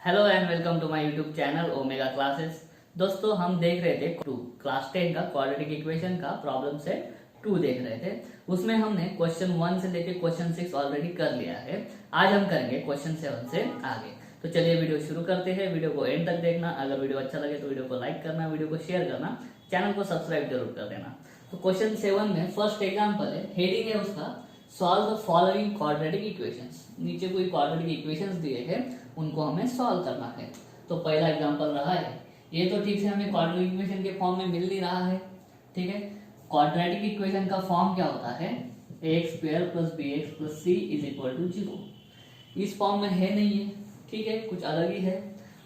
Hello and welcome to my YouTube channel Omega classes. दोस्तों, हम देख रहे थे क्लास 10 का क्वाड्रेटिक इक्वेशन का प्रॉब्लम सेट 2 देख रहे थे। उसमें हमने क्वेश्चन 1 से लेके क्वेश्चन 6 ऑलरेडी कर लिया है। आज हम करेंगे क्वेश्चन 7 से आगे। तो चलिए वीडियो शुरू करते हैं। वीडियो को एंड तक देखना। अगर वीडियो अच्छा लगे तो वीडियो को लाइक करना, वीडियो को शेयर करना, चैनल को सब्सक्राइब जरूर कर देना। तो क्वेश्चन 7 में फर्स्ट एग्जाम्पल है, हेडिंग है उसका solve the following quadratic equations. नीचे कोई क्वाड्रेटिक इक्वेशंस दिए हैं, उनको हमें सॉल्व करना है। तो पहला एग्जांपल रहा है, ये तो ठीक से हमें क्वाड्रेटिक इक्वेशन के फॉर्म में मिल नहीं रहा है। ठीक है, क्वाड्रेटिक इक्वेशन का फॉर्म क्या होता है? ax square plus bx plus c is equal to 0। इस फॉर्म में है नहीं है, ठीक है, कुछ अलग ही है।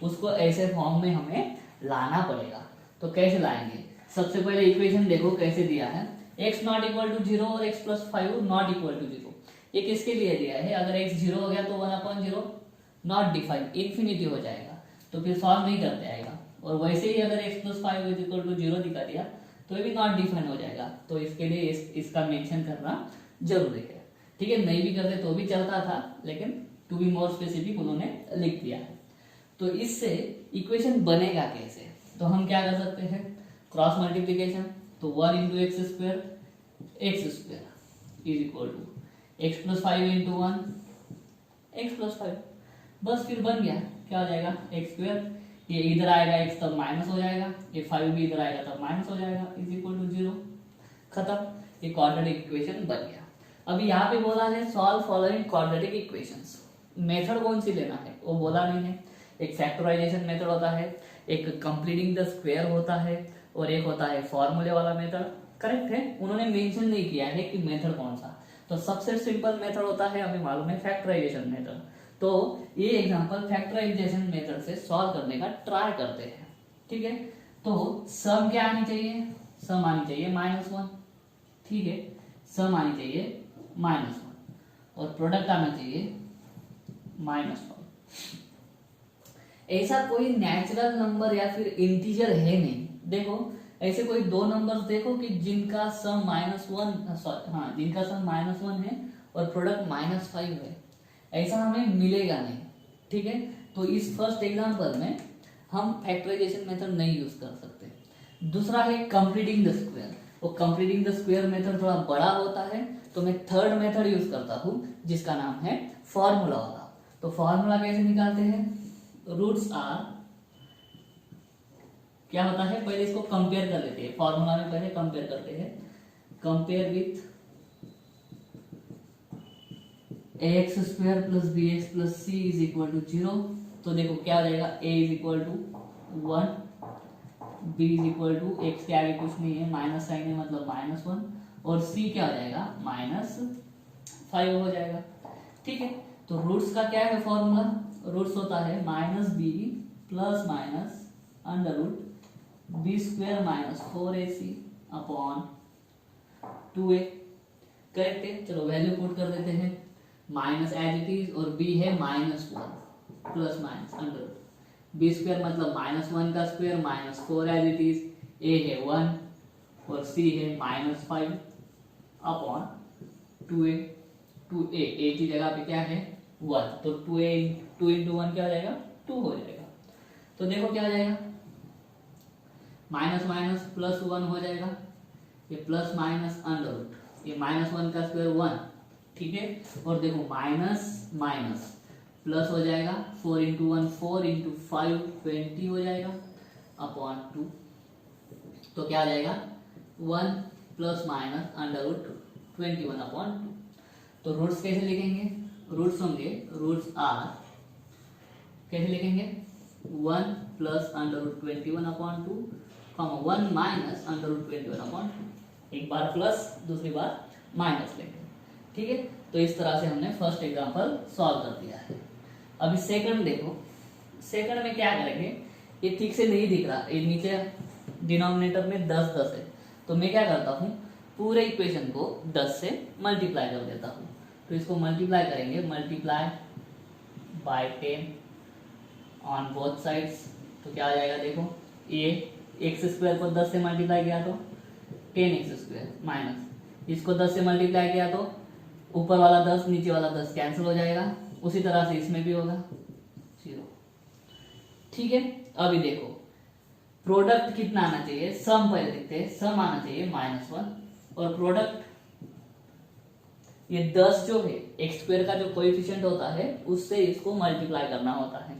उसको ऐसे फॉर्म में हमें लाना पड़ेगा। तो कैसे लाएंगे? सबसे पहले इक्वेशन देखो कैसे दिया है, x नॉट इक्वल टू 0 और x plus 5 not equal to 0। ये किसके लिए दिया है? अगर x 0 हो गया तो 1/0 नॉट डिफाइंड इन्फिनिटी हो जाएगा, तो फिर सॉल्व नहीं करते आएगा। और वैसे ही अगर x plus 5 is equal to 0 दिखा दिया तो ये भी नॉट डिफाइंड हो जाएगा। तो इसके लिए इसका मेंशन करना जरूरी है। ठीक है, नहीं भी करते तो भी चलता था, लेकिन टू बी मोर स्पेसिफिक उन्होंने लिख दिया है। तो इससे इक्वेशन बनेगा कैसे? तो हम क्या कर सकते हैं, क्रॉस मल्टीप्लीकेशन। तो 1 into x square is equal to x plus 5 into 1 x plus 5। बस फिर बन गया, क्या हो जाएगा? एक्स स्क्वायर, ये इधर आएगा x तब माइनस हो जाएगा, ये 5 भी इधर आएगा तब माइनस हो जाएगा, इज इक्वल टू 0। खत्म, ये क्वाड्रेटिक इक्वेशन बन गया। अभी यहाँ पे बोला है solve following quadratic equations. Method कौन सी लेना है वो बोला नहीं है। एक फैक्टराइजेशन मेथड होता है, एक कंप्लीटिंग द स्क्वायर होता है, और एक होता है फॉर्मूले वाला मेथड। करेक्ट है, उन्होंने मेंशन नहीं किया है कि मेथड कौन सा। तो सबसे सिंपल मेथड होता है, हमें मालूम है, फैक्टराइजेशन मेथड। तो ये एग्जांपल फैक्टराइजेशन मेथड से सॉल्व करने का ट्राई करते हैं। ठीक है, तो सम क्या आनी चाहिए? सम आनी चाहिए -1। ठीक है, सम आनी चाहिए -1 और प्रोडक्ट आना चाहिए -1। ऐसा कोई नेचुरल नंबर या फिर इंटीजर है नहीं। देखो, ऐसे कोई दो नंबर्स देखो कि जिनका सम जिनका सम -1 है और प्रोडक्ट -5 है। ऐसा हमें मिलेगा नहीं। ठीक है, तो इस फर्स्ट एग्जांपल में हम फैक्टराइजेशन मेथड नहीं यूज कर सकते। दूसरा है कंप्लीटिंग द स्क्वायर। वो कंप्लीटिंग द स्क्वायर मेथड थोड़ा बड़ा होता है, तो मैं थर्ड मेथड यूज करता हूं जिसका नाम है फॉर्मूला वाला। तो फॉर्मूला कैसे निकालते हैं? रूट्स आर, क्या होता है, पहले इसको कंपेयर कर लेते हैं। फॉर्मूला में पहले कंपेयर करते हैं, compare with ax square plus bx plus c is equal to 0। तो देखो क्या हो जाएगा, a is equal to 1, b is equal to, x के आगे कुछ नहीं है, माइनस साइन है मतलब -1, और c क्या हो जाएगा, -5 हो जाएगा। ठीक है, तो रूट्स का क्या है फॉर्मूला? रूट्स होता है -b plus minus under root b square minus 4ac upon 2a। Correct है, चलो वैल्यू पुट कर देते हैं, माइनस एज इट इज, और b है -1 plus minus under root b square मतलब -1 का square -4 as it is, a है 1 और c है -5 अपॉन 2a। 2a की जगह पे क्या है 1, तो 2 इंटू 1 क्या हो जाएगा, 2 हो जाएगा। तो देखो क्या हो जाएगा, माइनस माइनस प्लस 1 हो जाएगा, ये प्लस माइनस अंडर रूट, ये -1 का स्क्वायर 1। ठीक है, और देखो माइनस माइनस प्लस हो जाएगा, 4 इंटू 1 4 इंटू 5 20 हो जाएगा अपॉन 2। तो क्या आ जाएगा, 1 plus minus under root 21 upon 2। तो रूट्स कैसे लिखेंगे? रूट्स होंगे, रूट्स आर कैसे लिखेंगे, 1 plus under root 21 upon 2, 1 minus under root 21 upon 2। एक बार प्लस, दूसरी बार माइनस लेंगे। ठीक है, तो इस तरह से हमने फर्स्ट एग्जांपल सॉल्व कर दिया है। अभी सेकंड देखो, सेकंड में क्या करेंगे, ये ठीक से नहीं दिख रहा, ये नीचे डिनोमिनेटर में 10 है, तो मैं क्या करता हूँ, पूरे इक्वेशन को 10 से मल्टीप्लाई कर देता हूँ। तो इसको मल्टीप्लाई करेंगे, multiply by 10 on both sides. तो क्या आ जाएगा, देखो ये एक्स स्क्वायर को 10 से मल्टीप्लाई किया तो 10x स्क्वायर माइनस इसको 10 से मल्टीप्लाई किया तो ऊपर वाला 10 नीचे वाला 10 कैंसिल हो जाएगा। उसी तरह से इसमें भी होगा 0। ठीक है, अभी देखो प्रोडक्ट कितना आना चाहिए, सम पहले देखते हैं, सम आना चाहिए -1 और प्रोडक्ट ये 10 जो है एक्स स्क्वायर का जो कोएफिशिएंट होता है उससे इसको मल्टीप्लाई करना होता है।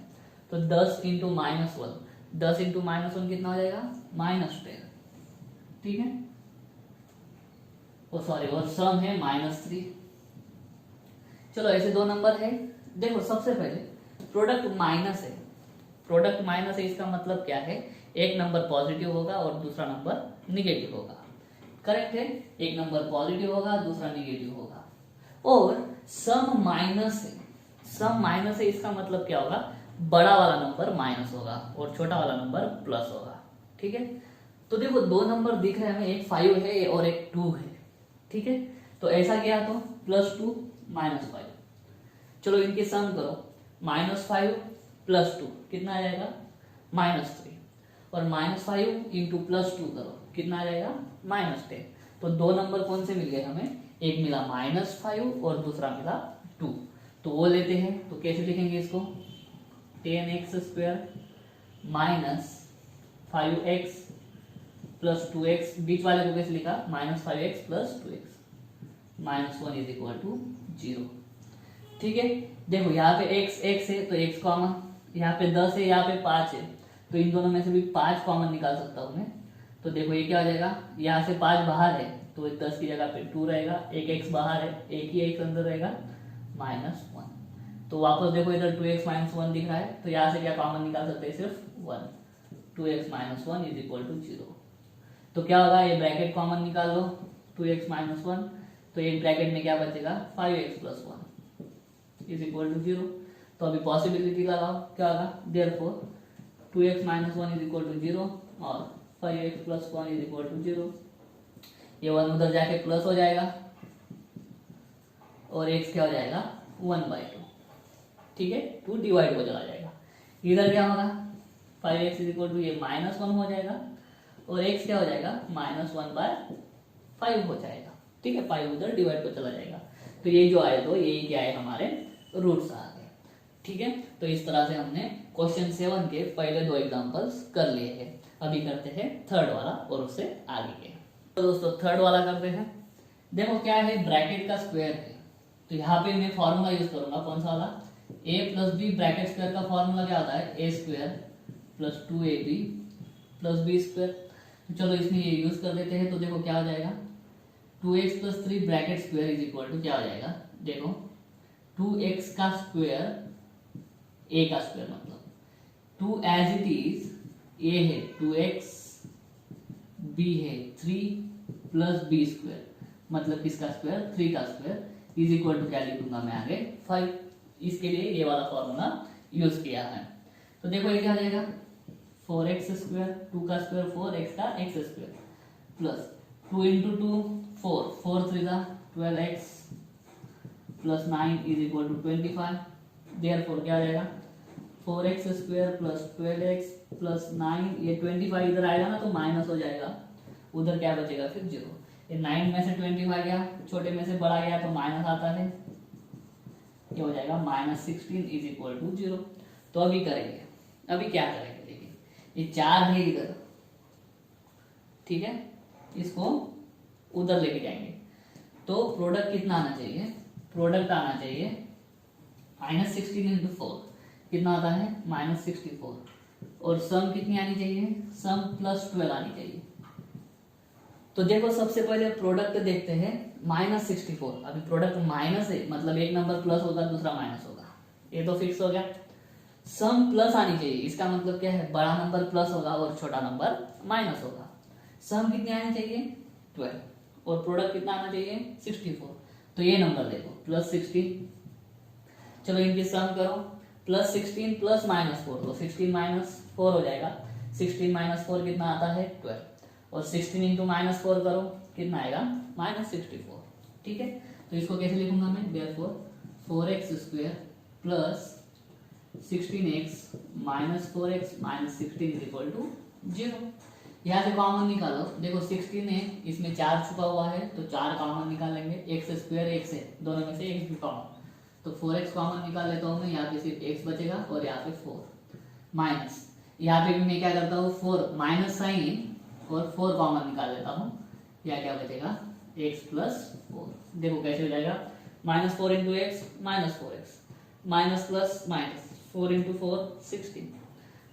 तो 10 इंटू -1, 10 इंटू -1 कितना हो जाएगा -10, ठीक है। सॉरी, और सम है -3। चलो ऐसे दो नंबर है। देखो सबसे पहले प्रोडक्ट माइनस है, प्रोडक्ट माइनस है इसका मतलब क्या है, एक नंबर पॉजिटिव होगा और दूसरा नंबर निगेटिव होगा, करेक्ट है। एक नंबर पॉजिटिव होगा, दूसरा निगेटिव होगा। और सम माइनस है, सम माइनस है इसका मतलब क्या होगा, बड़ा वाला नंबर माइनस होगा और छोटा वाला नंबर प्लस होगा, ठीक है। तो देखो दो नंबर दिख रहे हैं हमें, एक 5 है और एक 2 है, ठीक है। तो ऐसा क्या, तो +2 -5। चलो इनकी सम करो, -5 + 2 कितना आ जाएगा -3, और -5 इंटू +2 करो कितना आ जाएगा -10। तो दो नंबर कौन से मिल गए हमें, एक मिला -5 और दूसरा मिला 2। तो वो लेते हैं, तो कैसे लिखेंगे इसको, 10x² -5x + 2x, बीच वाले को कैसे लिखा, -5x + 2x, -1 = 0, ठीक है। देखो यहाँ पे x है तो x कॉमन, यहाँ पे 10 है, यहाँ पे 5 है, तो इन दोनों में से भी 5 कॉमन निकाल सकता हूँ मैं। तो देखो ये क्या हो जाएगा, यहाँ से 5 बाहर है तो 10 की जगह पे 2 रहेगा, एक x बाहर है, एक ही x अंदर रहेगा -1। तो वापस देखो इधर 2x - 1 दिख रहा है, तो यहाँ से क्या कॉमन निकाल सकते हैं, सिर्फ 1, 2x - 1 = 0। तो क्या होगा, ये ब्रैकेट कॉमन निकाल लो, 2x - 1, तो एक ब्रैकेट में क्या बचेगा, 5x + 1 = 0। तो अभी पॉसिबिलिटी लगाओ, क्या होगा, देयरफॉर 2x - 1 = 0 और 5x + 1 = 0। ये 1 उधर जाके प्लस हो जाएगा और x क्या हो जाएगा 1/2, ठीक है, 2 डिवाइड हो चला जाएगा। इधर क्या होगा, 5x = ये -1 हो जाएगा और x क्या हो जाएगा -1/5 हो जाएगा, ठीक है, 5 उधर डिवाइड हो चला जाएगा। तो ये जो आए तो यही क्या है, हमारे रूट्स आ गए, ठीक है। तो इस तरह से हमने क्वेश्चन 7 के पहले 2 एग्जांपल्स कर लिए हैं। अभी करते हैं थर्ड वाला और उससे आगे के। तो दोस्तों थर्ड वाला करते हैं। देखो क्या है, ब्रैकेट का स्क्वायर है, तो यहाँ पे मैं फॉर्मूला यूज करूंगा, कौन सा वाला, a + b, ब्रैकेट स्क्वायर का फॉर्मूला क्या होता है, a² + 2ab + b²। तो चलो इसमें ये यूज कर लेते हैं। तो देखो क्या हो जाएगा, 2x + 3 ब्रैकेट स्क्वायर = क्या हो जाएगा, देखो 2x का स्क्वायर, a का स्क्वायर मतलब 2 एज इट इज, a है 2x, b है 3 + b² मतलब किसका स्क्वायर, 3 का स्क्वायर = क्या लिखूंगा मैं आगे 5। इसके लिए ये वाला फॉर्मूला यूज किया है। तो देखो ये क्या हो जाएगा, 4x², 2 का स्क्वायर 4, x का x² प्लस 2 × 2 4, 4 3 12x + 9 = 25। देयरफॉर क्या हो जाएगा, 4x² + 12x + 9, ये 25 इधर आएगा ना तो माइनस हो जाएगा, उधर क्या बचेगा फिर 0। ये 9 में से 25 गया, छोटे में से बड़ा गया तो माइनस आता है, ये हो जाएगा -16 = 0। तो अभी करेंगे, अभी क्या करेंगे, देखिए ये 4 है इधर, ठीक है, इसको उधर लेके जाएंगे। तो प्रोडक्ट कितना आना चाहिए, प्रोडक्ट आना चाहिए -16 × 4 कितना आता है -64, और सम कितनी आनी चाहिए, सम +12 आनी चाहिए। तो देखो सबसे पहले प्रोडक्ट देखते हैं, -64, अभी प्रोडक्ट माइनस है मतलब एक नंबर प्लस होगा दूसरा माइनस होगा, ये तो फिक्स हो गया। सम प्लस आनी चाहिए, इसका मतलब क्या है, बड़ा नंबर प्लस होगा और छोटा नंबर माइनस होगा। सम कितनी आनी चाहिए 12 और प्रोडक्ट कितना आना चाहिए 64। तो ये नंबर देखो +16, चलो इनकी सम करो, +16 + -4, तो 16 - 4 हो जाएगा, 16 - 4 कितना आता है 12, और 16 × -4 करो कितना आएगा -64, ठीक है। तो इसको कैसे लिखूंगा मैं, देयरफॉर 4x² + 16x - 4x - 16 = 0। यहाँ से कॉमन निकालो, देखो 16 है, इसमें 4 छुपा हुआ है तो 4 कॉमन निकाल लेंगे, x² x है, दोनों में से x भी कॉमन, तो 4x कॉमन निकाल लेता हूँ मैं, यहाँ पे सिर्फ x बचेगा और यहाँ पे 4, माइनस, यहाँ पे भी मैं क्या करता हूँ 4 माइनस साइन और 4 कॉमन निकाल लेता हूँ, या क्या बचेगा x प्लस 4। देखो कैसे हो जाएगा, -4 into x minus 4x, minus plus minus 4 into 4 16।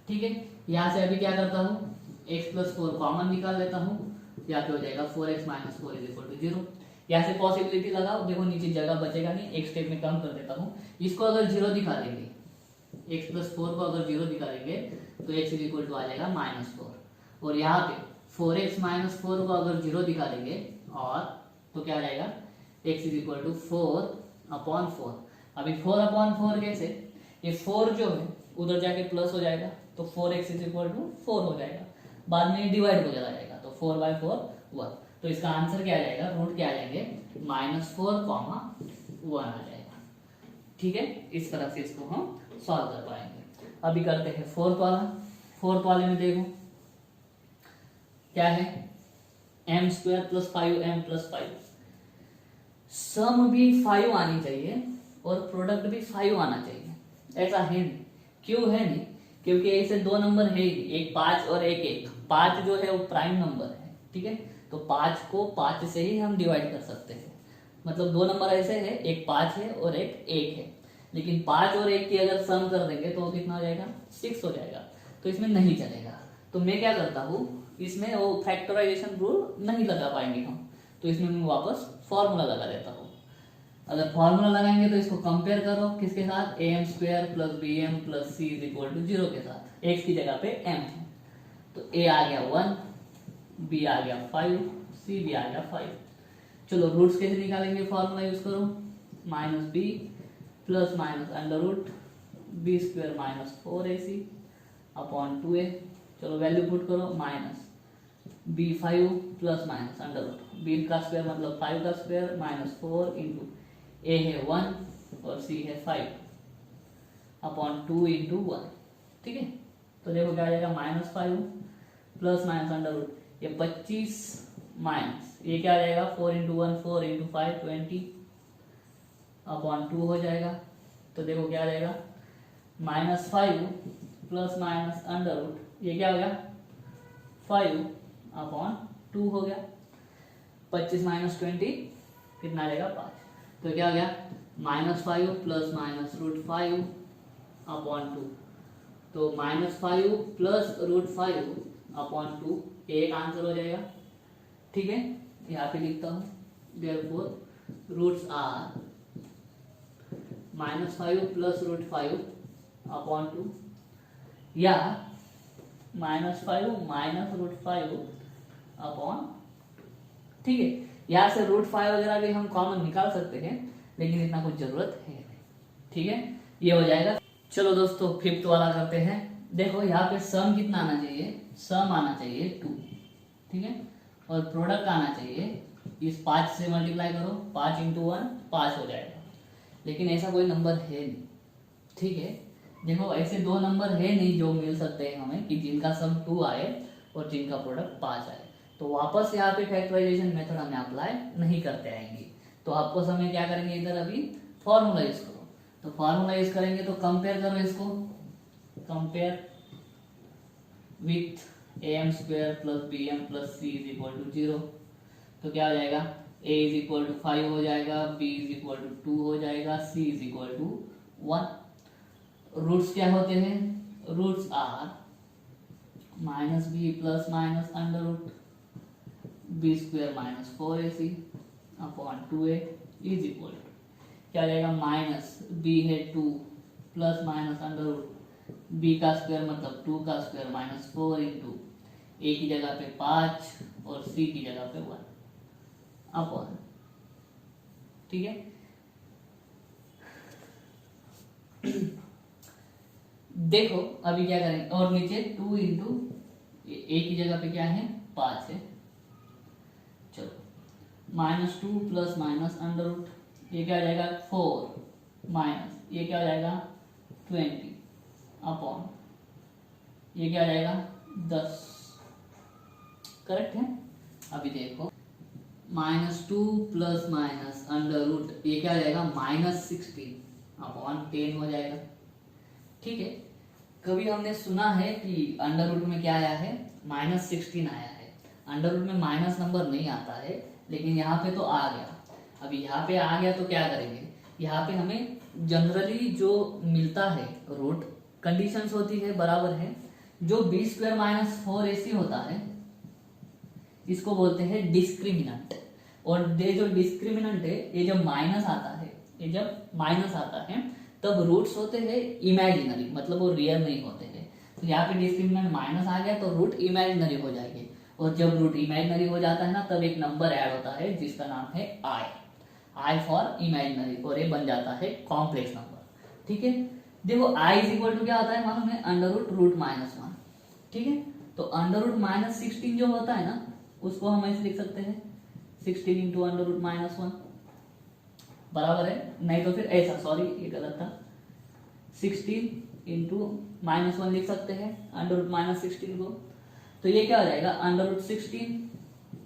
ठीक है, यहाँ से अभी क्या करता हूँ x प्लस 4 कॉमन निकाल लेता हूँ, यहाँ पे हो जाएगा 4x minus 4 is equal to 0। यहाँ से पॉसिबिलिटी लगाओ, देखो नीचे जगह बचेगा नहीं, एक स्टेप में कम कर देता हूँ। इसको अगर 0 दिखा देंगे, x प्लस 4 को अगर 0 दिखा देंगे तो x इज इक्वल टू आ जाएगा -4, और यहाँ पे 4x माइनस 4 को अगर 0 दिखा देंगे और तो क्या आ जाएगा x इज इक्वल टू 4/4। अभी 4/4 कैसे, ये 4 जो है उधर जाके प्लस हो जाएगा तो 4x इज इक्वल टू 4 हो जाएगा, बाद में डिवाइड हो जाएगा तो 4/4 1। तो इसका आंसर क्या आ जाएगा, रूट क्या आ जाएंगे -4, 1 आ जाएगा। ठीक है, इस तरह से इसको हम सॉल्व कर पाएंगे। अभी करते हैं फोर्थ वाला। फोर्थ वाले में देखो क्या है, m² + 5m + 5। सम भी 5 आनी चाहिए और प्रोडक्ट भी 5 आना चाहिए, ऐसा है नहीं। क्यों है नहीं, क्योंकि ऐसे दो नंबर है ही, एक 5 और एक 1। 5 जो है वो प्राइम नंबर है, ठीक है, तो 5 को 5 से ही हम डिवाइड कर सकते हैं। मतलब दो नंबर ऐसे है, एक 5 है और एक 1 है, लेकिन 5 और 1 की अगर सम कर देंगे तो कितना हो जाएगा 6 हो जाएगा, तो इसमें नहीं चलेगा। तो मैं क्या करता हूँ, इसमें वो फैक्टराइजेशन रूल नहीं लगा पाएंगे हम, तो इसमें मैं वापस फॉर्मूला लगा देता हूँ। अगर फॉर्मूला लगाएंगे तो इसको कंपेयर करो किसके साथ, am² + bm + c = 0 के साथ। x की जगह पे m है तो a आ गया 1, b आ गया 5, c भी आ गया 5। चलो रूट्स कैसे निकालेंगे, फॉर्मूला यूज करो, -b + (b² - 4ac/2a। चलो वैल्यू पुट करो, -b5 + (b का स्क्वायर मतलब 5 का स्क्वायर -4 इंटू a है 1 और c है 5/2 इंटू 1। ठीक है, तो देखो क्या आ जाएगा, -5 ± ये 25 माइनस ये क्या आ जाएगा 4 इंटू 1 4 इंटू 5 20/2 हो जाएगा। तो देखो क्या आ जाएगा, -5 ± ये क्या हो गया 5/2 हो गया। 25 - 20 कितना आ जाएगा 5। तो क्या हो गया -5 ± √5/2। तो -5 + √5/2 एक आंसर हो जाएगा। ठीक है, यहाँ पे लिखता हूँ, देयरफॉर रूट्स आर -5 + √5/2 या -5 - √5/2। ठीक है, यहाँ से √5 वगैरह भी हम कॉमन निकाल सकते हैं, लेकिन इतना कुछ जरूरत है नहीं। ठीक है, ये हो जाएगा। चलो दोस्तों फिफ्थ वाला करते हैं। देखो यहाँ पे सम कितना आना चाहिए, सम आना चाहिए 2, ठीक है, और प्रोडक्ट आना चाहिए, इस 5 से मल्टीप्लाई करो, 5 इंटू 1 5 हो जाएगा, लेकिन ऐसा कोई नंबर है नहीं। ठीक है, देखो ऐसे दो नंबर है नहीं जो मिल सकते हैं हमें कि जिनका सम 2 आए और जिनका प्रोडक्ट 5 आए। तो वापस यहाँ पे फैक्टराइजेशन मेथड हमें अप्लाई नहीं करते आएंगे। तो आपको समय क्या करेंगे, इधर अभी फॉर्मूला यूज करो। तो फॉर्मूला यूज करेंगे तो कंपेयर करो इसको, compare with am² + bm + c = 0। तो क्या हो जाएगा, a = 5 हो जाएगा, b = 2 हो जाएगा, c = 1। रूट्स क्या होते हैं, roots are -b ± (b² - 4ac/2a) is equal to क्या आ जाएगा, -b है 2 ± (b का स्क्वायर मतलब 2 का स्क्वायर -4 इंटू a की जगह पे 5 और c की जगह पे 1/। ठीक है, देखो अभी क्या करेंगे, और नीचे 2 इंटू a की जगह पे क्या है 5 है। चलो -2 ± ये क्या आ जाएगा 4 माइनस ये क्या आ जाएगा 20/, ये क्या आ जाएगा 10। करेक्ट है। अभी देखो -2 ± ये क्या आ जाएगा -16/10 हो जाएगा। ठीक है, कभी हमने सुना है कि अंडर रूट में क्या आया है, -16 आया है। अंडर रूट में माइनस नंबर नहीं आता है, लेकिन यहाँ पे तो आ गया। अभी यहाँ पे आ गया तो क्या करेंगे, यहाँ पे हमें जनरली जो मिलता है रूट, कंडीशंस होती है बराबर है, जो b² - 4ac होता है इसको बोलते हैं डिस्क्रिमिनेंट। और ये जो डिस्क्रिमिनेंट है, ये जब माइनस आता है, ये जब माइनस आता है तब रूट्स होते हैं इमेजिनरी, मतलब वो रियल नहीं होते हैं। तो यहाँ पे डिस्क्रिमिनेंट माइनस आ गया तो रूट इमेजिनरी हो जाएगी, और जब रूट इमेजिनरी हो जाता है ना तब एक नंबर ऐड होता है जिसका नाम है आई फॉर इमेजिनरी, और ये बन जाता है कॉम्प्लेक्स नंबर। ठीक है, देखो i इक्वल टू क्या होता है मालूम है, अंडर रूट -1। ठीक है, तो अंडर रूट -16 जो होता है ना उसको हम ऐसे लिख सकते हैं 16 इंटू अंडर रूट -1 बराबर है, नहीं तो फिर ऐसा, सॉरी ये गलत था, 16 इंटू -1 लिख सकते हैं अंडर रूट -16 को। तो ये क्या हो जाएगा, under root 16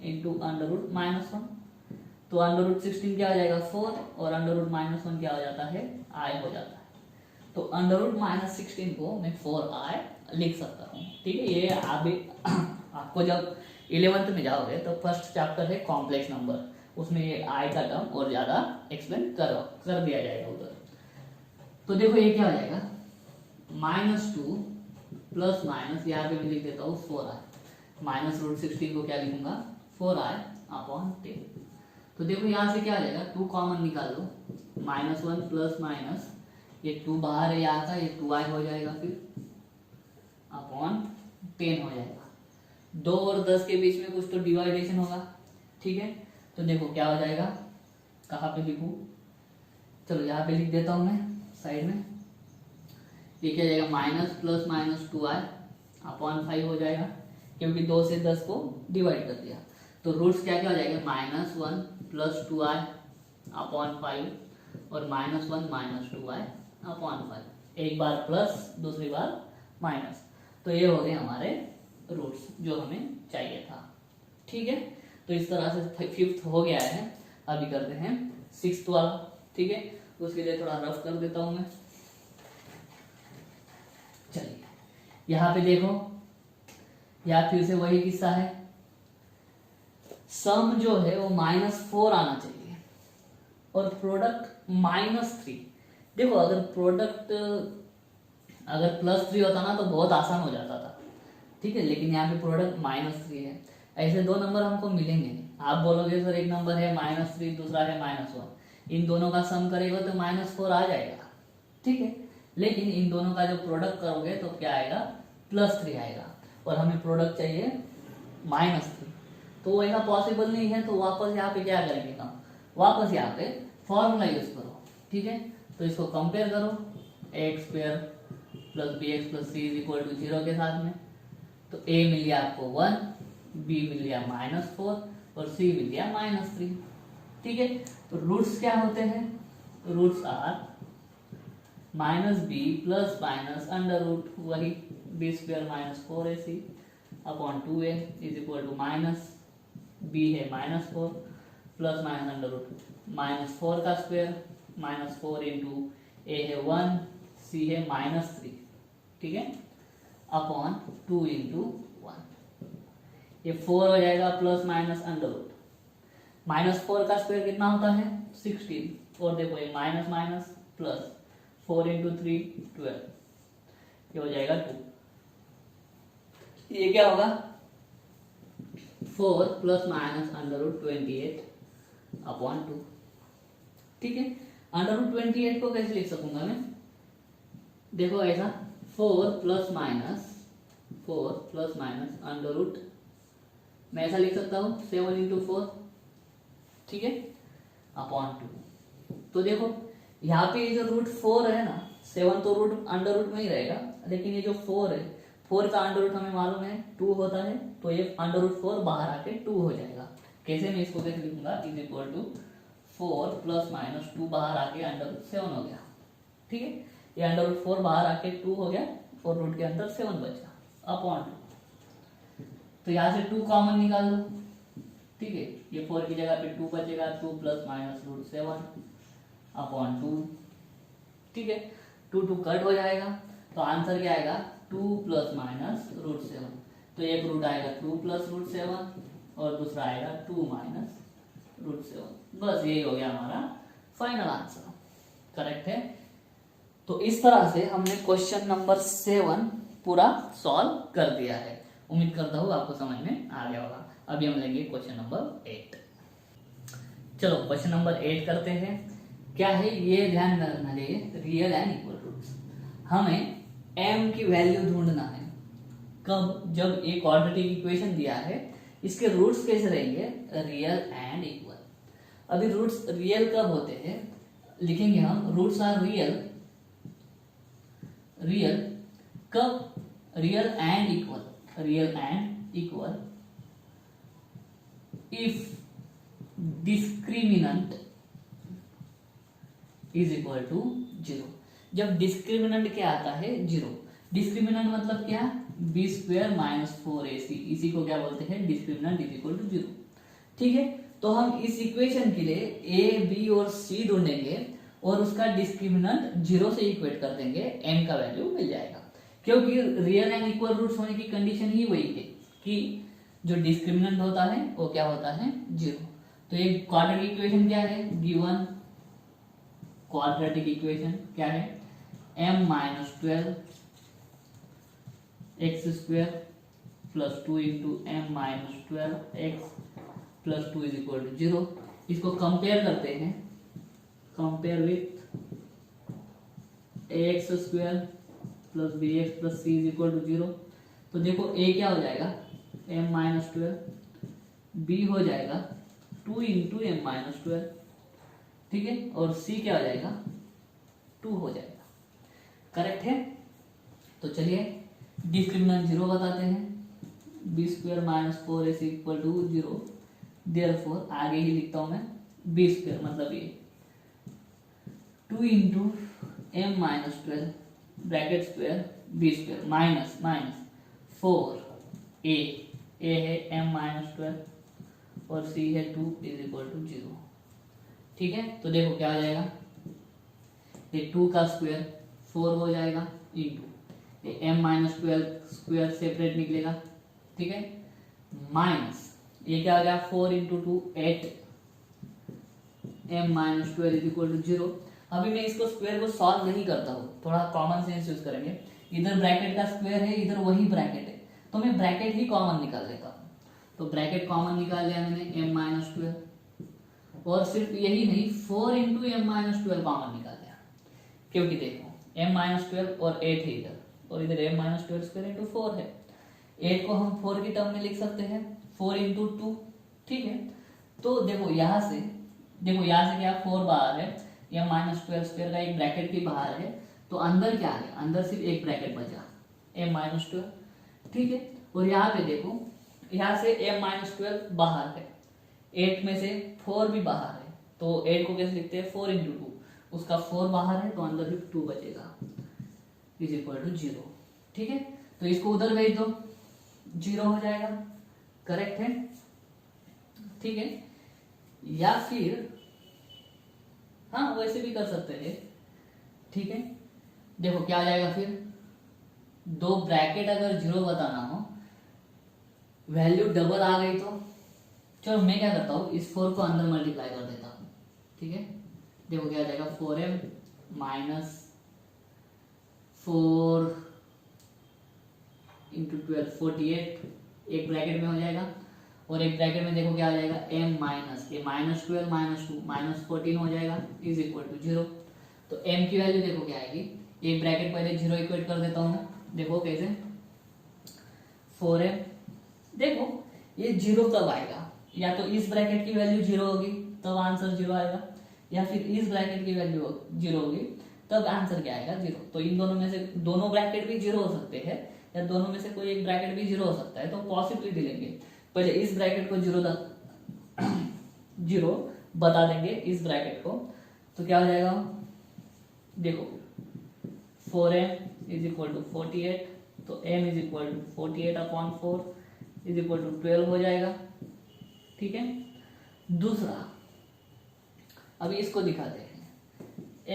into under root -1। तो अंडर रूट 16 क्या हो जाएगा 4, और अंडर रूट -1 क्या हो जाता है, i हो जाता है। तो अंडर रूट -16 को मैं 4i लिख सकता हूँ। ठीक है, ये आपको जब 11th में जाओगे तो फर्स्ट चैप्टर है कॉम्प्लेक्स नंबर, उसमें ये i का टर्म और ज्यादा एक्सप्लेन कर दिया जाएगा उधर। तो देखो ये क्या हो जाएगा, -2 प्लस माइनस, यहाँ पे मैं लिख देता हूँ 4i, -√16 को क्या लिखूंगा 4i/10। तो देखो यहाँ से क्या आ जाएगा, 2 कॉमन निकाल लो, -1 प्लस माइनस, ये 2 बाहर है यहाँ का, ये 2i हो जाएगा, फिर अपॉन 10 हो जाएगा। 2 और 10 के बीच में कुछ तो डिवाइडेशन होगा। ठीक है, तो देखो क्या हो जाएगा, कहाँ पे लिखूं, चलो यहाँ पे लिख देता हूँ मैं साइड में। ये क्या जाएगा, माइनस प्लस माइनस 2i/5 हो जाएगा, क्योंकि 2 से 10 को डिवाइड कर दिया। तो रूट्स क्या क्या हो जाएगा, -1 प्लस 2i/5 और -1 - 2i/5, एक बार प्लस दूसरी बार माइनस। तो ये हो गए हमारे रूट्स जो हमें चाहिए था। ठीक है, तो इस तरह से 5th हो गया है। अभी करते हैं 6th वाला। ठीक है, उसके लिए थोड़ा रफ कर देता हूं मैं। चलिए यहाँ पे देखो, यहाँ फिर से वही किस्सा है, सम जो है वो -4 आना चाहिए और प्रोडक्ट -3। देखो अगर प्रोडक्ट अगर +3 होता ना तो बहुत आसान हो जाता था। ठीक है, लेकिन यहाँ पे प्रोडक्ट -3 है, ऐसे 2 नंबर हमको मिलेंगे नहीं। आप बोलोगे सर एक नंबर है -3, दूसरा है -1, इन दोनों का सम करेगा तो -4 आ जाएगा। ठीक है, लेकिन इन दोनों का जो प्रोडक्ट करोगे तो क्या आएगा, +3 आएगा, और हमें प्रोडक्ट चाहिए -3। तो ऐसा पॉसिबल नहीं है, तो वापस यहाँ पे क्या करेंगे हम, वापस यहाँ पे फॉर्मूला यूज करो। ठीक है, तो इसको कंपेयर करो, a² + bx + c = 0 के साथ में। तो a मिल गया आपको 1, b मिल गया -4 और c मिल गया -3। ठीक है, तो रूट्स क्या होते हैं, roots are -b plus minus under root वही b² - 4ac upon 2a = minus b है -4 प्लस माइनस अंडर रूट -4 का स्क्वायर -4 इंटू a है 1, c है -3। ठीक है, अपॉन 2 इंटू 1, ये 4 हो जाएगा प्लस माइनस अंडर रूट, -4 का स्क्वायर कितना होता है 16, और देखो ये माइनस माइनस प्लस 4 इंटू 3 12, ये हो जाएगा 2। ये क्या होगा 4 plus minus under root 28 upon 2। ठीक है, अंडर रूट 28 को कैसे लिख सकूंगा मैं, देखो ऐसा 4 प्लस माइनस अंडर रूट, मैं ऐसा लिख सकता हूँ 7 इंटू 4। ठीक है, अपॉन 2। तो देखो यहाँ पे ये जो रूट 4 है ना, 7 तो रूट अंडर रूट में ही रहेगा, लेकिन ये जो 4 है, 4 का अंडर रूट हमें मालूम है 2 होता है, तो ये अंडर रूट 4 बाहर आके 2 हो जाएगा। कैसे, मैं इसको कैसे लिखूंगा, = 4 प्लस माइनस 2 बाहर आके अंडर रूट 7 हो गया। ठीक है, ये अंडर रूट 4 बाहर आके 2 हो गया और रूट के अंदर 7 बचा अपॉन 2। तो यहाँ से 2 कॉमन निकाल लो। ठीक है, ये 4 की जगह पे 2 बचेगा, 2 प्लस माइनस रूट 7 अपॉन 2। ठीक है, 2 कट हो जाएगा, तो आंसर क्या आएगा 2 प्लस माइनस रूट 7। तो एक रूट आएगा 2 प्लस रूट 7 और दूसरा आएगा 2 माइनस रूट 7। बस यही हो गया हमारा फाइनल आंसर, करेक्ट है। तो इस तरह से हमने क्वेश्चन नंबर 7 पूरा सॉल्व कर दिया है। उम्मीद करता हूँ आपको समझ में आ गया होगा। अभी हम लेंगे क्वेश्चन नंबर 8। चलो क्वेश्चन नंबर 8 करते हैं। क्या है ये ध्यान रखना चाहिए, रियल एंड इक्वल रूट्स। हमें m की वैल्यू ढूंढना है कब, जब एक क्वाड्रेटिक इक्वेशन दिया है, इसके रूट्स कैसे रहेंगे, रियल एंड इक्वल। अभी रूट्स रियल कब होते हैं, लिखेंगे हम रूट्स आर रियल कब, real and equal if discriminant is equal to 0। जब डिस्क्रिमिनेंट क्या आता है, 0। डिस्क्रिमिनेंट मतलब क्या, बी स्क्वायर माइनस 4ac, इसी को क्या बोलते हैं, डिस्क्रिमिनेंट इज इक्वल टू 0। ठीक है, तो हम इस इक्वेशन के लिए a, b और c ढूंढेंगे और उसका डिस्क्रिमिनेंट 0 से इक्वेट कर देंगे, m का वैल्यू मिल जाएगा। क्योंकि रियल एंड इक्वल रूट्स होने की कंडीशन ही वही है कि जो डिस्क्रिमिनेंट होता है वो क्या होता है, 0। तो ये क्वाड्रेटिक इक्वेशन क्या है, गिवन क्वाड्रेटिक इक्वेशन क्या है, m minus 12 x square plus 2 into m minus 12 x plus 2 is equal to 0। इसको कंपेयर करते हैं, compare with x square plus b x plus c is equal to 0। तो देखो a क्या हो जाएगा, m माइनस 12, b हो जाएगा 2 इंटू एम माइनस 12, ठीक है, और c क्या हो जाएगा, 2 हो जाएगा, करेक्ट है। तो चलिए डिस्क्रिमिनेंट 0 बताते हैं, b square minus 4ac equal to 0। Therefore आगे ही लिखता हूं मैं, बी स्क्वायर मतलब ये 2 into m minus 12 bracket square b square minus 4 a है m माइनस 12 और c है 2 इज इक्वल टू 0। ठीक है, तो देखो क्या हो जाएगा, ये 2 का स्क्वायर 4 हो जाएगा इंटू ये m माइनस 12 स्क्वायर सेपरेट निकलेगा, ठीक है, माइनस ये क्या हो गया 4 into 2 8 m minus 12 is equal to 0। अभी मैं इसको स्क्वायर को सॉल्व नहीं करता हूँ, थोड़ा कॉमन सेंस यूज करेंगे। इधर ब्रैकेट का स्क्वायर है, इधर वही ब्रैकेट है, तो मैं ब्रैकेट ही कॉमन निकाल लेता हूँ। तो ब्रैकेट कॉमन निकाल लिया मैंने, m माइनस 12, और सिर्फ यही नहीं 4 इंटू एम माइनस 12 कॉमन निकाल लिया, क्योंकि देखो m माइनस 12 और 8 है इधर, और इधर m माइनस 12 स्क्वायर इंटू 4 है। 8 को हम 4 की टर्म में लिख सकते हैं, 4 इंटू 2, ठीक है। तो देखो यहाँ से क्या 4 बाहर है, या माइनस 12 स्क्वायर का एक ब्रैकेट भी बाहर है, तो अंदर क्या है, अंदर सिर्फ एक ब्रैकेट बचा m माइनस 12, ठीक है। और यहाँ पे देखो, यहाँ से m माइनस 12 बाहर है, 8 में से 4 भी बाहर है, तो 8 को कैसे लिखते हैं 4 इंटू 2, उसका 4 बाहर है तो अंदर सिर्फ 2 बचेगा इज इक्वल टू 0, ठीक है। तो इसको उधर भेज दो, 0 हो जाएगा, करेक्ट है, ठीक है। या फिर हाँ वैसे भी कर सकते हैं, ठीक है। देखो क्या आ जाएगा फिर, दो ब्रैकेट अगर 0 बताना हो, वैल्यू डबल आ गई तो चलो मैं क्या करता हूँ, इस 4 को अंदर मल्टीप्लाई कर देता हूँ, ठीक है। देखो क्या आ जाएगा 4m माइनस 4 इंटू 12 48 एक ब्रैकेट में हो जाएगा, और एक ब्रैकेट में देखो क्या आ जाएगा m माइनस ये माइनस 12 माइनस 2 माइनस 14 हो जाएगा इज इक्वल टू 0। तो m की वैल्यू देखो क्या आएगी, एक ब्रैकेट पहले 0 इक्वेट कर देता हूँ, देखो कैसे 4m, देखो ये 0 कब आएगा, या तो इस ब्रैकेट की वैल्यू 0 होगी तब आंसर 0 आएगा, या फिर इस ब्रैकेट की वैल्यू 0 होगी तब आंसर क्या आएगा 0। तो इन दोनों में से दोनों ब्रैकेट भी 0 हो सकते हैं, या दोनों में से कोई एक ब्रैकेट भी 0 हो सकता है, तो पॉसिबिलिटी लेंगे, पहले इस ब्रैकेट को 0 बता देंगे इस ब्रैकेट को, तो क्या हो जाएगा, देखो 4m इज इक्वल टू 48, तो m is equal to 48/4 is equal to 12 हो जाएगा, ठीक है। दूसरा अभी इसको दिखाते हैं,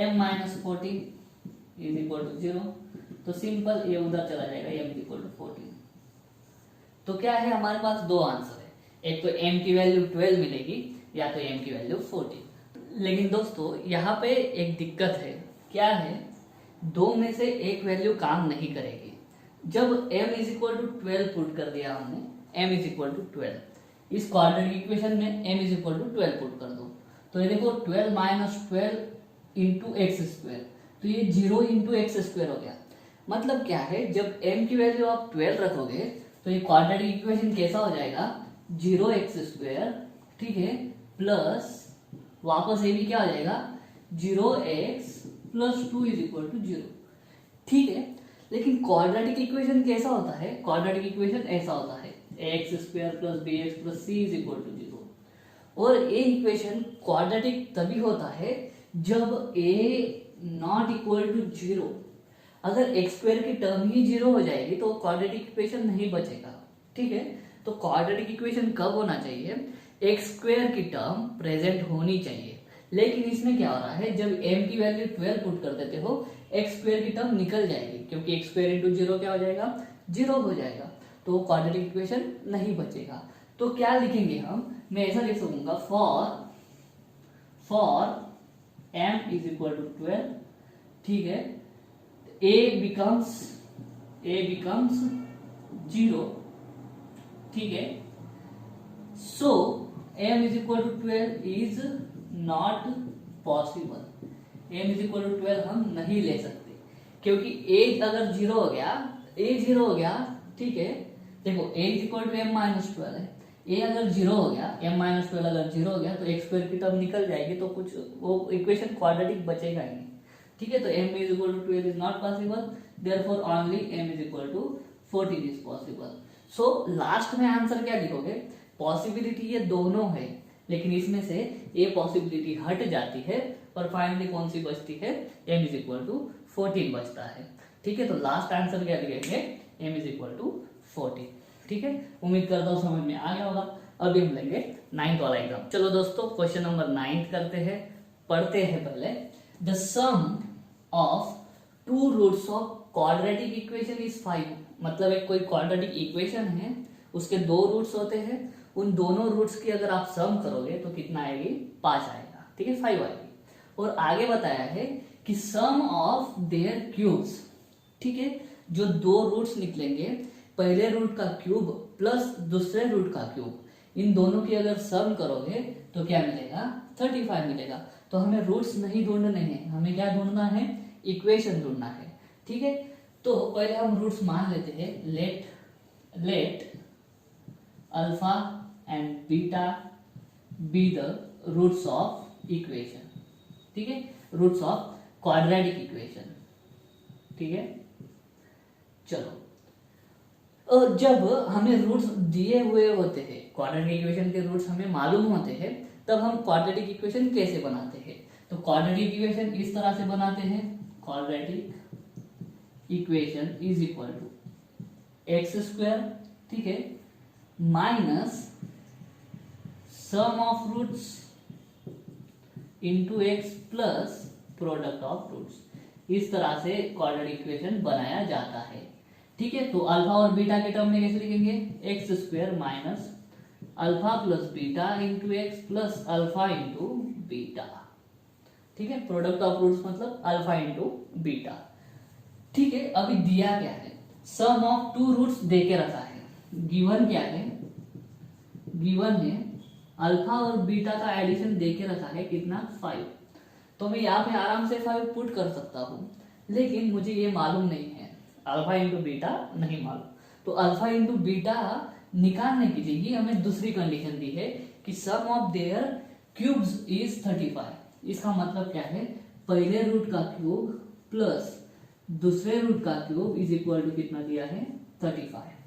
m minus 40 is equal to 0, तो सिंपल ये उधर चला जाएगा, m इज इक्वल टू 14। तो क्या है हमारे पास दो आंसर है, एक तो m की वैल्यू 12 मिलेगी या तो m की वैल्यू 14। लेकिन दोस्तों यहाँ पे एक दिक्कत है, क्या है, दो में से एक वैल्यू काम नहीं करेगी। जब m is equal to 12 put कर दिया हमने, m इज इक्वल टू 12, इस क्वाड्रेटिक इक्वेशन में m is equal to 12 put कर दो, तो ये देखो 12 माइनस 12 इंटू एक्स स्क्वायर, तो ये 0 इंटू एक्स स्क्वायर हो गया। मतलब क्या है, जब m की वैल्यू आप 12 रखोगे तो ये क्वाड्रेटिक इक्वेशन कैसा हो जाएगा, 0x स्क्वायर, ठीक है, प्लस वापस ये भी क्या हो जाएगा 0x plus 2 is equal to 0। ठीक है, लेकिन क्वाड्रेटिक इक्वेशन कैसा होता है, क्वाड्रेटिक इक्वेशन ऐसा होता है x square plus b x plus c is equal to 0। और ये इक्वेशन क्वाड्रेटिक तभी होता है जब ए नॉट इक्वल टू 0। अगर एक्स स्क्वायर की टर्म ही 0 हो जाएगी तो क्वाड्रेटिक इक्वेशन नहीं बचेगा। ठीक है, तो क्वाड्रेटिक इक्वेशन कब होना चाहिए, एक्स स्क्वायर की टर्म प्रेजेंट होनी चाहिए। लेकिन इसमें क्या हो रहा है, जब m की वैल्यू 12 पुट कर देते हो, एक्स स्क्वायर की टर्म निकल जाएगी, क्योंकि एक्स स्क्वायर इंटू 0 क्या हो जाएगा, 0 हो जाएगा, तो क्वाड्रेटिक इक्वेशन नहीं बचेगा। तो क्या लिखेंगे हम, मैं ऐसा लिख सकूंगा, for m is equal to 12, ठीक है, a becomes 0, ठीक है, so m is equal to 12 is not possible, m is equal to 12 हम नहीं ले सकते, क्योंकि a अगर 0 हो गया, a 0 हो गया, ठीक है, देखो a is equal to m minus 12 है, a अगर 0 हो गया, m minus 12 अगर 0 हो गया तो x स्क्वायर की टर्म निकल जाएगी, तो कुछ वो इक्वेशन क्वाड्रेटिक बचेगा ही नहीं। ठीक है, तो m is equal to 12 is not possible, therefore only m is equal to 14 is possible। so last में आंसर क्या लिखोगे, पॉसिबिलिटी ये दोनों है, लेकिन इसमें से ये पॉसिबिलिटी हट जाती है और फाइनली कौन सी बचती है, m is equal to 14 बचता है। ठीक है, तो लास्ट आंसर क्या लिखेंगे, m is equal to 14। ठीक है, उम्मीद करता हूँ समझ में आ गया होगा। अभी हम लेंगे 9th वाला एग्जाम। चलो दोस्तों, क्वेश्चन नंबर 9 करते हैं, पढ़ते हैं पहले। The sum of two roots of quadratic equation is 5। मतलब एक कोई क्वाड्रेटिक इक्वेशन है, उसके दो रूट्स होते हैं, उन दोनों रूट्स की अगर आप सम करोगे तो कितना आएगी, 5 आएगा, ठीक है, 5 आएगी। और आगे बताया है कि सम ऑफ देयर क्यूब्स, ठीक है, जो दो रूट्स निकलेंगे, पहले रूट का क्यूब प्लस दूसरे रूट का क्यूब, इन दोनों की अगर सम करोगे तो क्या मिलेगा, 35 मिलेगा। तो हमें रूट्स नहीं ढूंढने हैं, हमें क्या ढूंढना है, इक्वेशन ढूंढना है। ठीक है, तो पहले हम रूट्स मान लेते हैं, let alpha and beta be the roots of equation. ठीक है, रूट्स ऑफ क्वाड्रेटिक इक्वेशन। ठीक है, चलो, और जब हमें रूट्स दिए हुए होते हैं, क्वाड्रेटिक इक्वेशन के रूट्स हमें मालूम होते हैं, तब हम क्वाड्रेटिक इक्वेशन कैसे बनाते हैं, तो क्वाड्रेटिक इक्वेशन इस तरह से बनाते हैं, quadratic equation is equal to x square, ठीक है, minus sum of roots into x plus product of roots. इस तरह से क्वाड्रेटिक इक्वेशन बनाया जाता है। ठीक है, तो अल्फा और बीटा के टर्म में कैसे लिखेंगे, x square minus alpha plus beta into x plus alpha into beta. ठीक है, प्रोडक्ट ऑफ रूट्स मतलब अल्फा इंटू बीटा। ठीक है, अभी दिया क्या है, सम ऑफ टू रूट्स दे के रखा है, गिवन क्या है, गिवन है अल्फा और बीटा का एडिशन दे के रखा है, कितना, 5। तो मैं यहाँ पे आराम से 5 पुट कर सकता हूँ, लेकिन मुझे ये मालूम नहीं है, अल्फा इंटू बीटा नहीं मालूम। तो अल्फा इंटू बीटा निकालने के लिए ही हमें दूसरी कंडीशन दी है कि सम ऑफ देयर क्यूब्स इज 35। इसका मतलब क्या है, पहले रूट का क्यूब प्लस दूसरे रूट का क्यूब इज इक्वल टू कितना दिया है, 35।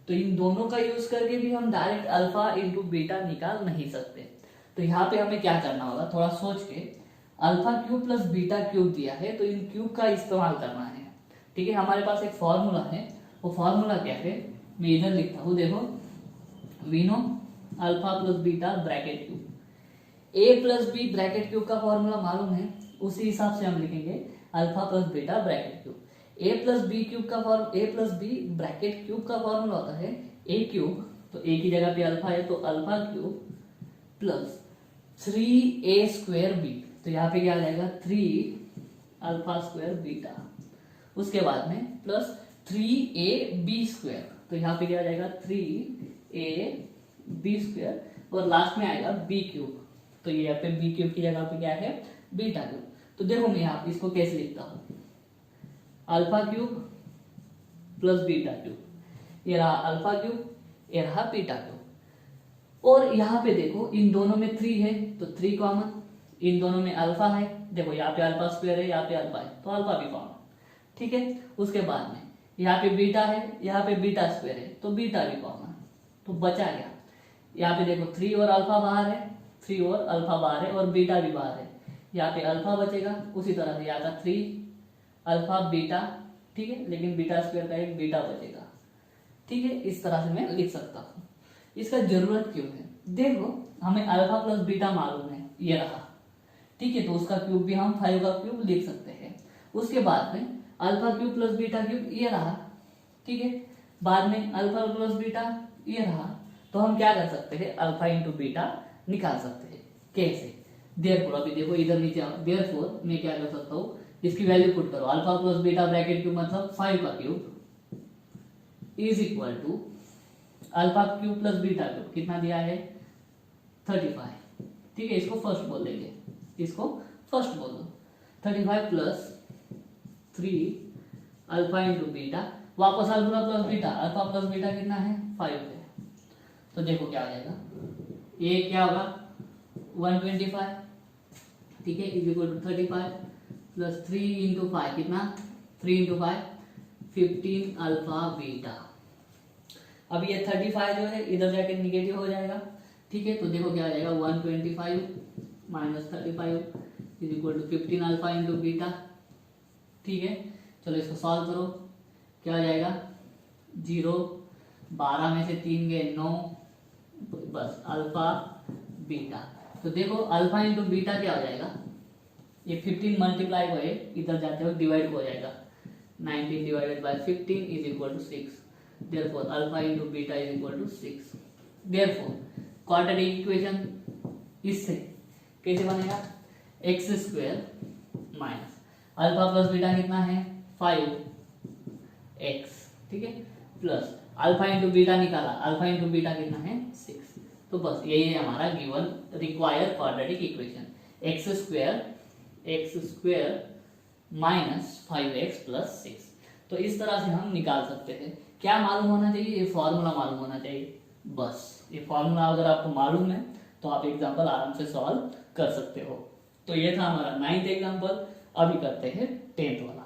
तो इन दोनों का यूज करके भी हम डायरेक्ट अल्फा इंटू बीटा निकाल नहीं सकते। तो यहाँ पे हमें क्या करना होगा, थोड़ा सोच के, alpha cube plus beta cube दिया है तो इन क्यूब का इस्तेमाल करना है। ठीक है, हमारे पास एक फॉर्मूला है, वो फॉर्मूला क्या है, मैं इधर लिखता हूँ, देखो, we know alpha plus beta bracket cube, A plus B bracket cube का फॉर्मूला मालूम है, उसी हिसाब से हम लिखेंगे alpha plus beta bracket cube. A plus B cube का form, A plus B bracket cube का फॉर्मूला होता है ए क्यूब, तो ए की जगह पे अल्फा है तो alpha cube plus 3a square b, तो यहाँ पे क्या आ जाएगा 3 अल्फा स्क्वायर बीटा, उसके बाद में प्लस 3a बी स्क्वायर, तो यहाँ पे क्या आ जाएगा 3a बी स्क्वायर, और लास्ट में आएगा बी क्यूब, तो ये यहाँ पे बी क्यूब की जगह पे क्या है बीटा क्यूब। तो देखो मैं यहाँ इसको कैसे लिखता हूँ, alpha cube plus beta cube, ये रहा अल्फा क्यूब, ये रहा बीटा क्यूब, और यहाँ पे देखो इन दोनों में 3 है तो 3 कॉमन, इन दोनों में अल्फा है, देखो यहाँ पे अल्फा स्क्वायर है, यहाँ पे अल्फा है तो अल्फा भी कॉमन, ठीक है। उसके बाद में यहाँ पे बीटा है, यहाँ पे बीटा स्क्वायर है तो बीटा भी कॉमन, तो बचा गया यहाँ पे देखो 3 और अल्फा बाहर है, 3 और अल्फा बाहर है और बीटा भी बाहर है, यहाँ पे अल्फा बचेगा, उसी तरह से यहाँ का 3 अल्फा बीटा, ठीक है, लेकिन बीटा स्क्वायर का एक बीटा बचेगा, ठीक है। इस तरह से मैं लिख सकता हूँ। इसका जरूरत क्यों है, देखो हमें अल्फा प्लस बीटा मालूम है, ये रहा, ठीक है, तो उसका क्यूब भी हम 5 का क्यूब लिख सकते हैं। उसके बाद में alpha cube plus beta cube ये रहा, ठीक है, बाद में अल्फा प्लस बीटा ये रहा, तो हम क्या कर सकते हैं अल्फा इंटू बीटा निकाल सकते हैं। कैसे, देयरफॉर अभी देखो इधर नीचे आओ, देयरफॉर मैं क्या कर सकता हूँ, इसकी वैल्यू पुट करो, alpha plus beta bracket cube मतलब 5 का cube is equal to alpha cube plus beta cube कितना दिया है 35, ठीक है, इसको फर्स्ट बोल देंगे, इसको फर्स्ट बोल दो, 35 प्लस 3 अल्फा इंटू बीटा, वापस alpha plus beta, alpha plus beta कितना है 5 है, तो देखो क्या आ जाएगा, ये क्या होगा 125, ठीक है, is equal to 35 plus 3 into 5 कितना 3 इंटू 5 15 अल्फा बीटा। अब ये 35 जो है इधर जाके निगेटिव हो जाएगा, ठीक है, तो देखो क्या आ जाएगा 125 minus 35 is equal to 15 alpha into beta, ठीक है। चलो इसको सॉल्व करो, क्या आ जाएगा 0, 12 में से 3 गए 9, बस अल्फा बीटा, तो देखो अल्फा इंटू बीटा क्या हो जाएगा, ये 15 मल्टीप्लाई को इधर जाते हो डिवाइड हो जाएगा, 19 divided by 15 is equal to 6, therefore alpha into beta is equal to 6। therefore quadratic equation इससे कैसे बनेगा, x square minus alpha plus beta कितना है 5x, ठीक है, प्लस अल्फा इंटू बीटा निकाला, अल्फा इंटू बीटा कितना है 6, तो बस यही है हमारा given required quadratic equation, x square minus 5x plus 6। तो इस तरह से हम निकाल सकते हैं। क्या मालूम होना चाहिए, ये फॉर्मूला मालूम होना चाहिए, बस ये फॉर्मूला अगर आपको मालूम है तो आप एग्जांपल आराम से सॉल्व कर सकते हो। तो ये था हमारा 9th एग्जांपल। अभी करते हैं 10th वाला।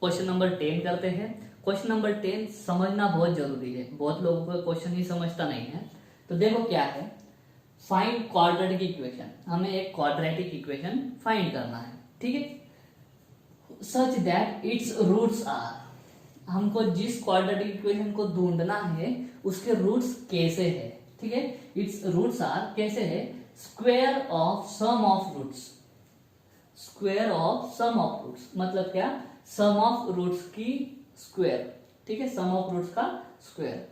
क्वेश्चन नंबर 10 करते हैं। क्वेश्चन नंबर 10 समझना बहुत जरूरी है, बहुत लोगों को क्वेश्चन ही समझता नहीं है। तो देखो क्या है, फाइंड क्वाड्रेटिक इक्वेशन, हमें एक क्वाड्रेटिक इक्वेशन फाइंड करना है, ठीक है, such that its roots are, हमको जिस क्वाड्रेटिक इक्वेशन को ढूंढना है उसके रूट्स कैसे है, ठीक है, इट्स रूट्स आर कैसे है, square of sum of roots, square of sum of roots मतलब क्या, सम ऑफ रूट्स की स्क्वायर, ठीक है, सम ऑफ रूट्स का स्क्वायर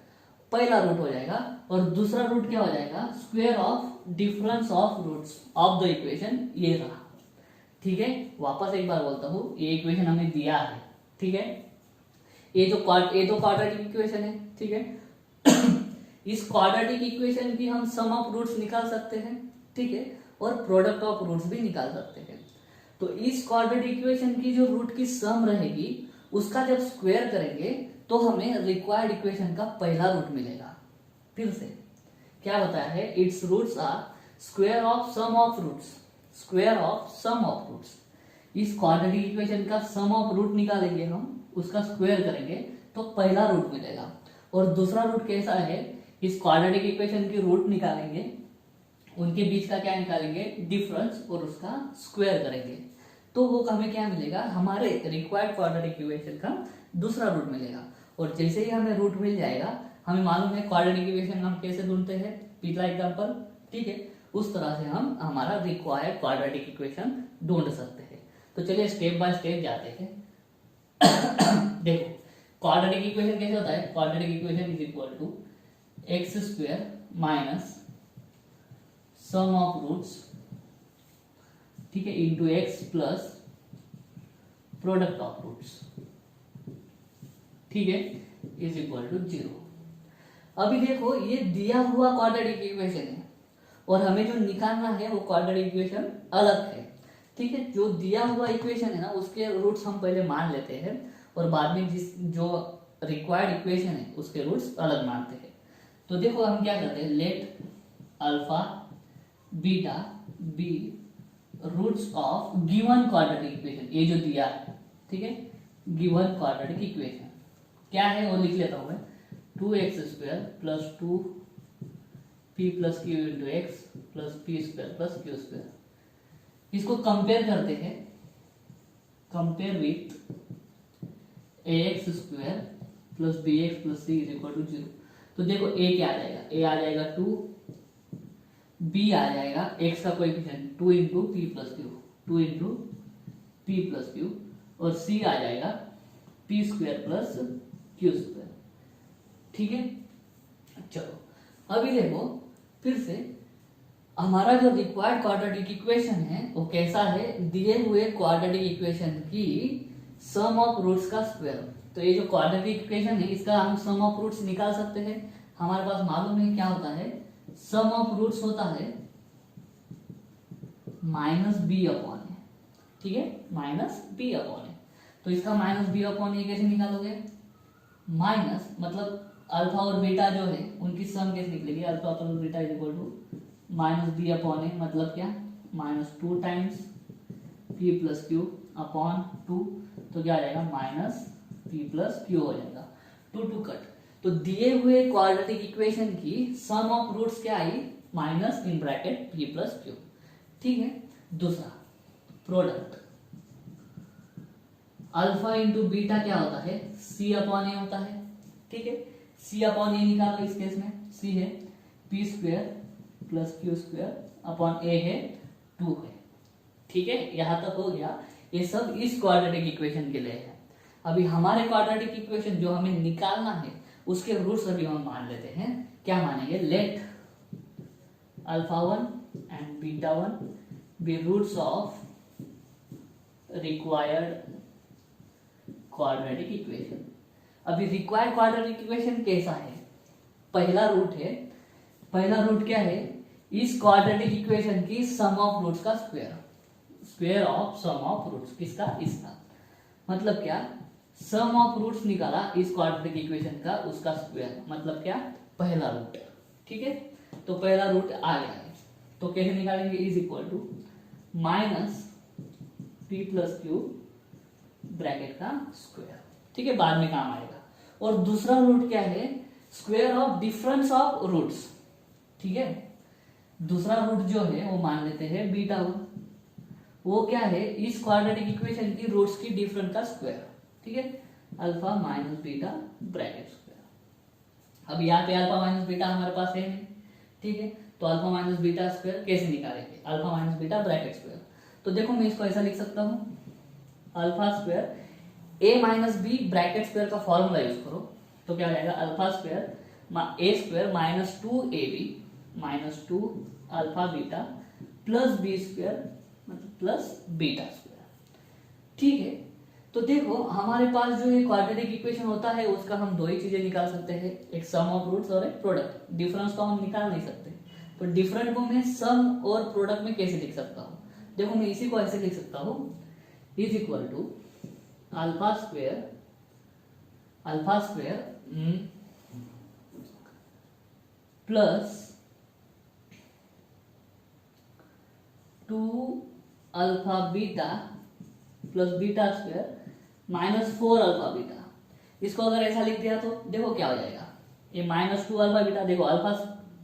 पहला रूट हो जाएगा, और दूसरा रूट क्या हो जाएगा, square of difference of roots of the equation, ये रहा, ठीक है। वापस एक बार बोलता हूं, ये इक्वेशन हमें दिया है, ठीक है, ये तो क्वाड्रेटिक इक्वेशन है, ठीक है। इस क्वाड्रेटिक इक्वेशन की हम सम ऑफ रूट्स निकाल सकते हैं, ठीक है, और प्रोडक्ट ऑफ रूट्स भी निकाल सकते हैं। तो इस क्वाड्रेटिक इक्वेशन की जो रूट की सम रहेगी उसका जब स्क्वायर करेंगे तो हमें रिक्वायर्ड इक्वेशन का पहला रूट मिलेगा। फिर से क्या बताया है, its roots are square of sum of roots, square of sum of roots. इस क्वाड्रेटिक इक्वेशन का सम ऑफ रूट निकालेंगे हम, उसका स्क्वायर करेंगे तो पहला रूट मिलेगा, और दूसरा रूट कैसा है, इस क्वाड्रेटिक इक्वेशन की रूट निकालेंगे, उनके बीच का क्या निकालेंगे, डिफरेंस, और उसका स्क्वायर करेंगे तो वो हमें क्या मिलेगा, हमारे रिक्वायर्ड क्वाड्रेटिक इक्वेशन का दूसरा रूट मिलेगा। और जैसे ही हमें रूट मिल जाएगा, हमें मालूम है क्वाड्रेटिक इक्वेशन हम कैसे ढूंढते हैं, पिछला एग्जांपल, ठीक है, उस तरह से हम हमारा रिक्वायर्ड क्वाड्रेटिक इक्वेशन ढूंढ सकते हैं। तो चलिए स्टेप बाय स्टेप जाते हैं। देखो क्वाड्रेटिक इक्वेशन कैसे होता है, quadratic equation is equal to x square minus sum of roots, ठीक है, into x plus product of roots, ठीक है, इज इक्वल टू 0। अभी देखो ये दिया हुआ क्वाड्रेटिक इक्वेशन है और हमें जो निकालना है वो क्वाड्रेटिक इक्वेशन अलग है, ठीक है। जो दिया हुआ इक्वेशन है ना उसके रूट्स हम पहले मान लेते हैं और बाद में जो रिक्वायर्ड इक्वेशन है उसके रूट्स अलग मानते हैं। तो देखो हम क्या करते हैं, let alpha beta be roots of given quadratic equation, ये जो दिया है, ठीक है, गिवन क्वाड्रेटिक इक्वेशन क्या है वो लिख लेता हूं मैं, 2x² plus 2p plus q into x plus p square plus Q square. इसको कंपेयर करते हैं, compare with ax² plus bx plus c is equal to 0। तो देखो a क्या आ जाएगा, a आ जाएगा 2, b आ जाएगा x का coefficient 2 into P plus Q, 2 into P plus Q, और c आ जाएगा p square plus Q square, ठीक है। चलो अभी देखो फिर से हमारा जो रिक्वायर्ड क्वाड्रेटिक इक्वेशन है वो कैसा है, दिए हुए क्वाड्रेटिक इक्वेशन की सम ऑफ रूट्स का स्क्वायर। तो ये जो क्वाड्रेटिक इक्वेशन है इसका हम सम ऑफ रूट्स निकाल सकते हैं। हमारे पास मालूम है क्या होता है, सम ऑफ रूट्स होता है माइनस बी अपॉन ए, ठीक है, माइनस बी अपॉन ए। तो इसका माइनस बी अपॉन ए कैसे निकालोगे, माइनस मतलब अल्फा और बीटा जो है उनकी सम कैसे निकलेगी, alpha plus beta is equal to minus B upon A, मतलब क्या, minus 2 times P plus Q upon 2, तो क्या आ जाएगा माइनस पी प्लस क्यू हो जाएगा, 2 2 कट। तो दिए हुए क्वाड्रेटिक इक्वेशन की सम ऑफ रूट्स क्या आई, minus in bracket P plus Q, ठीक है। दूसरा प्रोडक्ट अल्फा इंटू बीटा क्या होता है, सी अपॉन ए होता है, ठीक है। सी अपॉन ए निकालो, इस केस में सी है P square plus Q square upon A है 2 है, ठीक है। यहां तक हो गया, ये सब इस क्वाड्रेटिक इक्वेशन के लिए है। अभी हमारे क्वाड्रेटिक इक्वेशन जो हमें निकालना है उसके रूट्स अभी हम मान लेते हैं। क्या मानेंगे, let alpha 1 and beta 1 be roots of required quadratic equation. अभी रिक्वायर्ड क्वाड्रेटिक इक्वेशन कैसा है, पहला रूट है, पहला रूट क्या है, इस क्वाड्रेटिक इक्वेशन की सम ऑफ रूट्स का square, square of sum of roots, किसका, इसका। मतलब क्या, सम ऑफ रूट्स निकाला इस क्वाड्रेटिक इक्वेशन का, उसका स्क्वायर, मतलब क्या, पहला रूट, ठीक है। तो पहला रूट आ गया है, तो कैसे निकालेंगे, is equal to minus p plus Q bracket का स्क्वायर, ठीक है, बाद में काम आएगा। और दूसरा रूट क्या है, square of difference of roots, ठीक है। दूसरा रूट जो है वो मान लेते हैं बीटा 1, वो क्या है, इस क्वाड्रेटिक इक्वेशन की रूट्स की डिफरेंस का स्क्वायर, ठीक है, alpha minus beta bracket square. अब यहाँ पे अल्फा माइनस बीटा हमारे पास है, ठीक है। तो अल्फा माइनस बीटा स्क्वायर कैसे निकालेंगे, alpha minus beta bracket square. तो देखो मैं इसको ऐसा लिख सकता हूँ, alpha square A minus B bracket square का फॉर्मूला यूज करो, तो क्या हो जाएगा, अल्फा स्क्वायर ए square minus 2ab minus 2 alpha beta plus B square मतलब प्लस बीटा स्क्वायर, ठीक है। तो देखो हमारे पास जो ये क्वाड्रेटिक इक्वेशन होता है उसका हम दो ही चीजें निकाल सकते हैं, एक सम ऑफ रूट्स और एक प्रोडक्ट। डिफरेंस तो हम निकाल नहीं सकते, तो डिफरेंट को मैं सम और प्रोडक्ट में कैसे लिख सकता हूँ, देखो मैं इसी को ऐसे लिख सकता हूँ, is equal to alpha square plus 2 alpha beta plus beta square minus 4 alpha beta. इसको अगर ऐसा लिख दिया तो देखो क्या हो जाएगा, ये माइनस 2 अल्फा बीटा, देखो alpha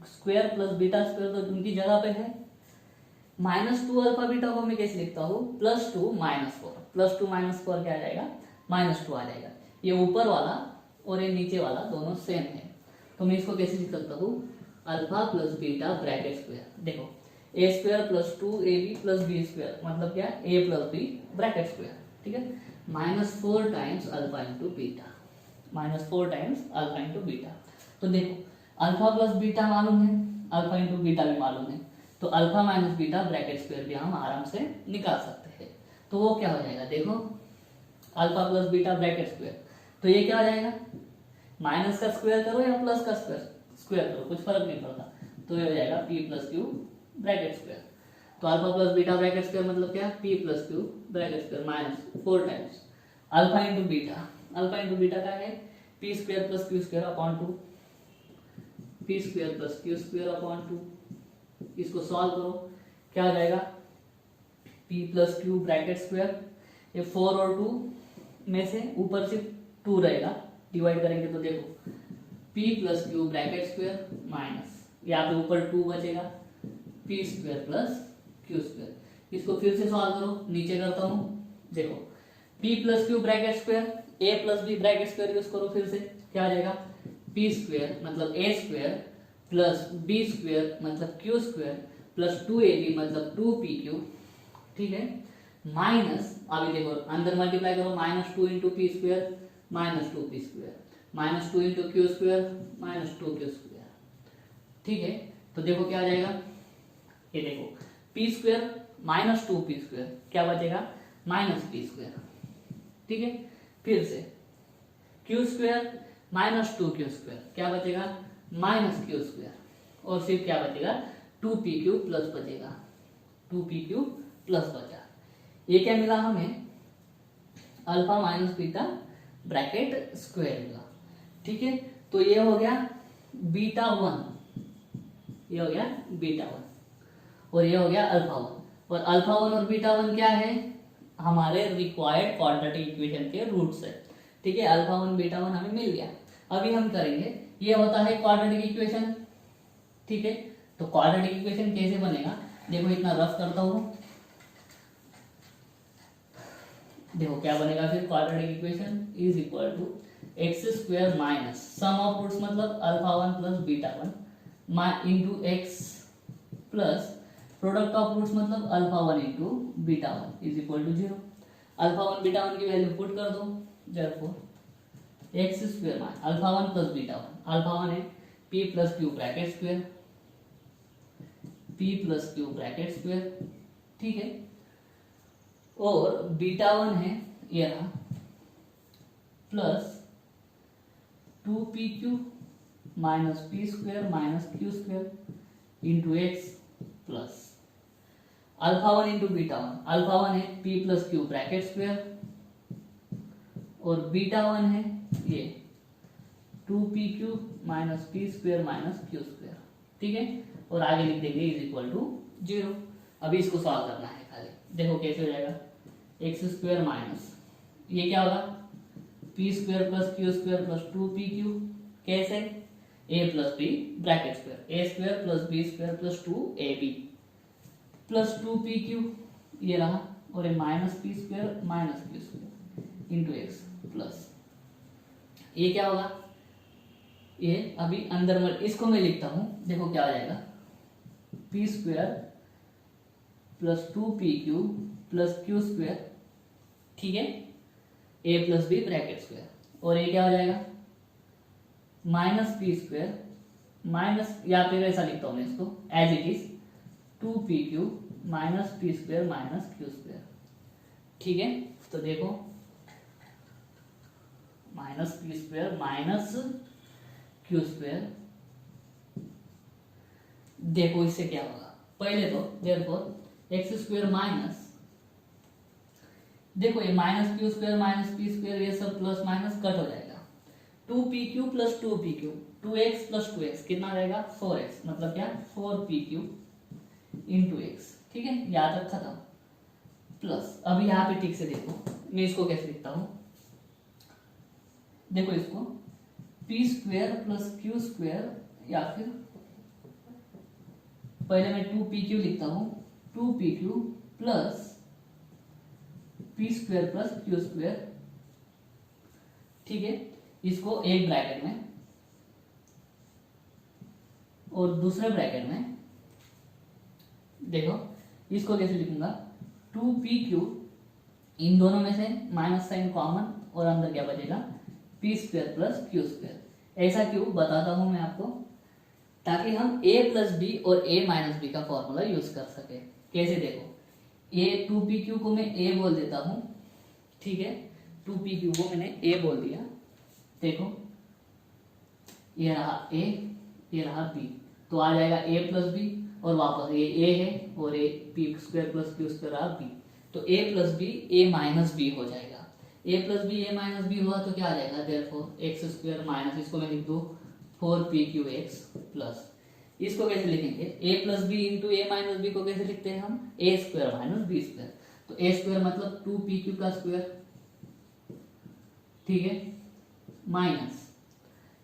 square plus beta square तो उनकी जगह पे है, माइनस 2 अल्फा बीटा को मैं कैसे लिखता हूँ, प्लस 2 माइनस 4, प्लस 2 माइनस 4 क्या आ जाएगा, माइनस 2 आ जाएगा। ये ऊपर वाला और ये नीचे वाला दोनों सेम है, तो मैं इसको कैसे लिख सकता हूँ, alpha plus beta bracket square. देखो A square plus 2ab plus B square मतलब क्या, A plus B bracket square, ठीक है। -4 times alpha into beta, -4 times alpha into beta. तो देखो अल्फा प्लस बीटा मालूम है, अल्फा इंटू बीटा भी मालूम है, तो alpha minus beta bracket square भी हम आराम से निकाल सकते हैं। तो वो क्या हो जाएगा, देखो alpha plus beta bracket square, तो ये क्या हो जाएगा, माइनस का स्क्वायर करो या प्लस का स्क्वायर करो कुछ फर्क नहीं पड़ता, तो ये हो जाएगा P plus Q bracket square. तो alpha plus beta bracket square मतलब क्या, P plus Q bracket square -4 times alpha into beta, alpha into beta का है P square plus Q square upon 2, P square plus Q square upon 2। इसको solve करो, क्या हो जाएगा, p plus Q bracket square, ये 4 और 2 में से ऊपर सिर्फ 2 रहेगा, डिवाइड करेंगे तो देखो p plus Q bracket square minus यहाँ पे ऊपर 2 बचेगा, p square plus Q square. इसको फिर से सॉल्व करो, नीचे करता हूँ, देखो p plus Q bracket square a plus b bracket square use करो, फिर से क्या आ जाएगा, p स्क्वायर मतलब a square plus b square मतलब q स्क्वायर प्लस 2ab मतलब 2pq, ठीक है, माइनस अभी देखो अंदर मल्टीप्लाई करो, -2 into P square -2p square -2 into Q square -2q square, ठीक है। तो देखो क्या आ जाएगा, ये देखो p स्क्वायर -2p स्क्वायर क्या बचेगा, -p स्क्वायर, ठीक है। फिर से q स्क्वायर -2q स्क्वायर क्या बचेगा, -q स्क्वायर, और फिर क्या बचेगा 2pq प्लस बचेगा, 2pq प्लस बचा। ये क्या मिला हमें, alpha minus beta bracket square मिला, ठीक है। तो ये हो गया बीटा 1, ये हो गया बीटा 1 और ये हो गया अल्फा 1, और अल्फा 1 और बीटा 1 क्या है, हमारे रिक्वायर्ड क्वाड्रेटिक इक्वेशन के रूट्स है, ठीक है। अल्फा 1 बीटा 1 हमें मिल गया। अभी हम करेंगे, ये होता है क्वाड्रेटिक इक्वेशन, ठीक है। तो क्वाड्रेटिक इक्वेशन कैसे बनेगा, देखो इतना रफ करता हूँ, देखो क्या बनेगा फिर, quadratic equation is equal to x square minus sum of roots मतलब alpha 1 plus beta 1 into x plus product of roots मतलब alpha 1 into beta 1 is equal to 0। Alpha 1 beta 1 की वैल्यू पुट कर दो, therefore X square minus alpha 1 plus beta 1, alpha 1 है p plus Q bracket square, p plus Q bracket square, ठीक है, और beta 1 है ये रहा plus 2pq minus p square minus Q square into x plus alpha 1 into beta 1, alpha 1 है p plus Q bracket square और beta 1 है ये 2pq minus p square minus Q square, ठीक है, और आगे लिख देंगे इज इक्वल टू 0। अभी इसको सॉल्व करना है खाली, देखो कैसे हो जाएगा, एक्स स्क्वायर माइनस ये क्या होगा p square plus Q square plus 2pq, कैसे, a plus B bracket square, A square plus B square plus 2ab plus 2pq ये रहा, और ये minus p square minus Q square into x plus ये क्या होगा, ये अभी अंदर में इसको मैं लिखता हूं, देखो क्या आ जाएगा, p square plus 2pq plus Q square, ठीक है, a plus B bracket square, और ये क्या हो जाएगा माइनस पी स्क्वायर माइनस, या फिर ऐसा लिखता हूं मैं इसको as it is 2pq minus p square minus Q square, ठीक है। तो देखो minus p square minus Q square, देखो इससे क्या होगा, पहले तो देयरफॉर एक्स स्क्वायर माइनस, देखो ये minus Q square minus p square ये सब प्लस माइनस कट हो जाएगा, 2pq plus 2pq 2x plus 2x कितना रहेगा 4x, मतलब क्या 4pq इंटू एक्स, ठीक है, यहाँ तक खत्म। प्लस अभी यहाँ पे ठीक से देखो, मैं इसको कैसे लिखता हूं, देखो इसको P square plus Q square, या फिर पहले मैं 2pq लिखता हूं, 2pq plus p square plus Q square, ठीक है, इसको एक ब्रैकेट में और दूसरे ब्रैकेट में, देखो इसको कैसे लिखूंगा 2pq इन दोनों में से माइनस साइन कॉमन और अंदर क्या बचेगा, P square plus Q square. ऐसा क्यों बताता हूं मैं आपको, ताकि हम a प्लस बी और a माइनस बी का फॉर्मूला यूज कर सके। कैसे, देखो a 2pq को मैं a बोल देता हूं, ठीक है, 2pq को मैंने a बोल दिया। देखो ये रहा a, ये रहा b, तो आ जाएगा a प्लस बी और वापस ये a है और a p square plus Q square रहा b, तो a plus b a minus b हो जाएगा। a plus b a minus b हुआ तो क्या आ जाएगा, देयरफॉर एक्स स्क्वायर माइनस, इसको मैं लिख दूँ 4pqx प्लस, इसको कैसे लिखेंगे, a plus b into a minus b को कैसे लिखते हैं हम, a square minus b square, तो ए स्क्वायर मतलब 2pq का स्क्वायर, ठीक है, माइनस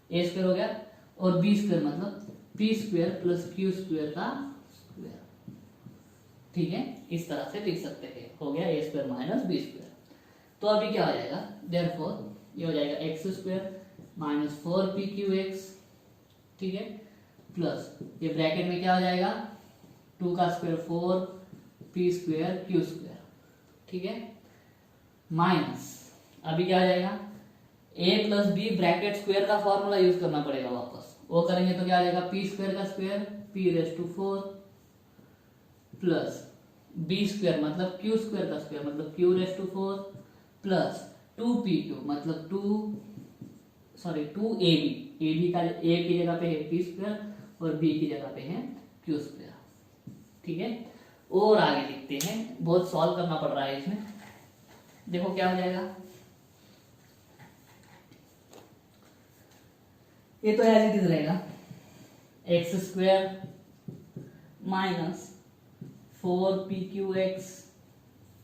ए स्क्वायर हो गया, और बी स्क्वायर मतलब P square plus Q square का स्क्वायर, ठीक है, इस तरह से लिख सकते हैं, हो गया ए स्क्वायर माइनस बी स्क्वायर। तो अभी क्या हो जाएगा, देयरफॉर ये हो जाएगा एक्स स्क्वायर माइनस 4pqx, ठीक है, प्लस ये ब्रैकेट में क्या हो जाएगा, 2 का square 4 p square q square, ठीक है, माइनस अभी क्या हो जाएगा, a plus B bracket square का फॉर्मूला यूज करना पड़ेगा वापस, वो करेंगे तो क्या आ जाएगा, पी स्क्वायर का square p raise to 4 plus B square मतलब क्यू स्क्वायर का स्क्वायर मतलब q raise to 4 plus 2pq मतलब 2ab, ab का a की जगह पे है पी स्क्वायर और b की जगह पे है क्यू स्क्वायर, ठीक है। और आगे लिखते हैं, बहुत सॉल्व करना पड़ रहा है इसमें, देखो क्या हो जाएगा, ये तो एज इट इज रहेगा, एक्स स्क्वायर माइनस 4pqx,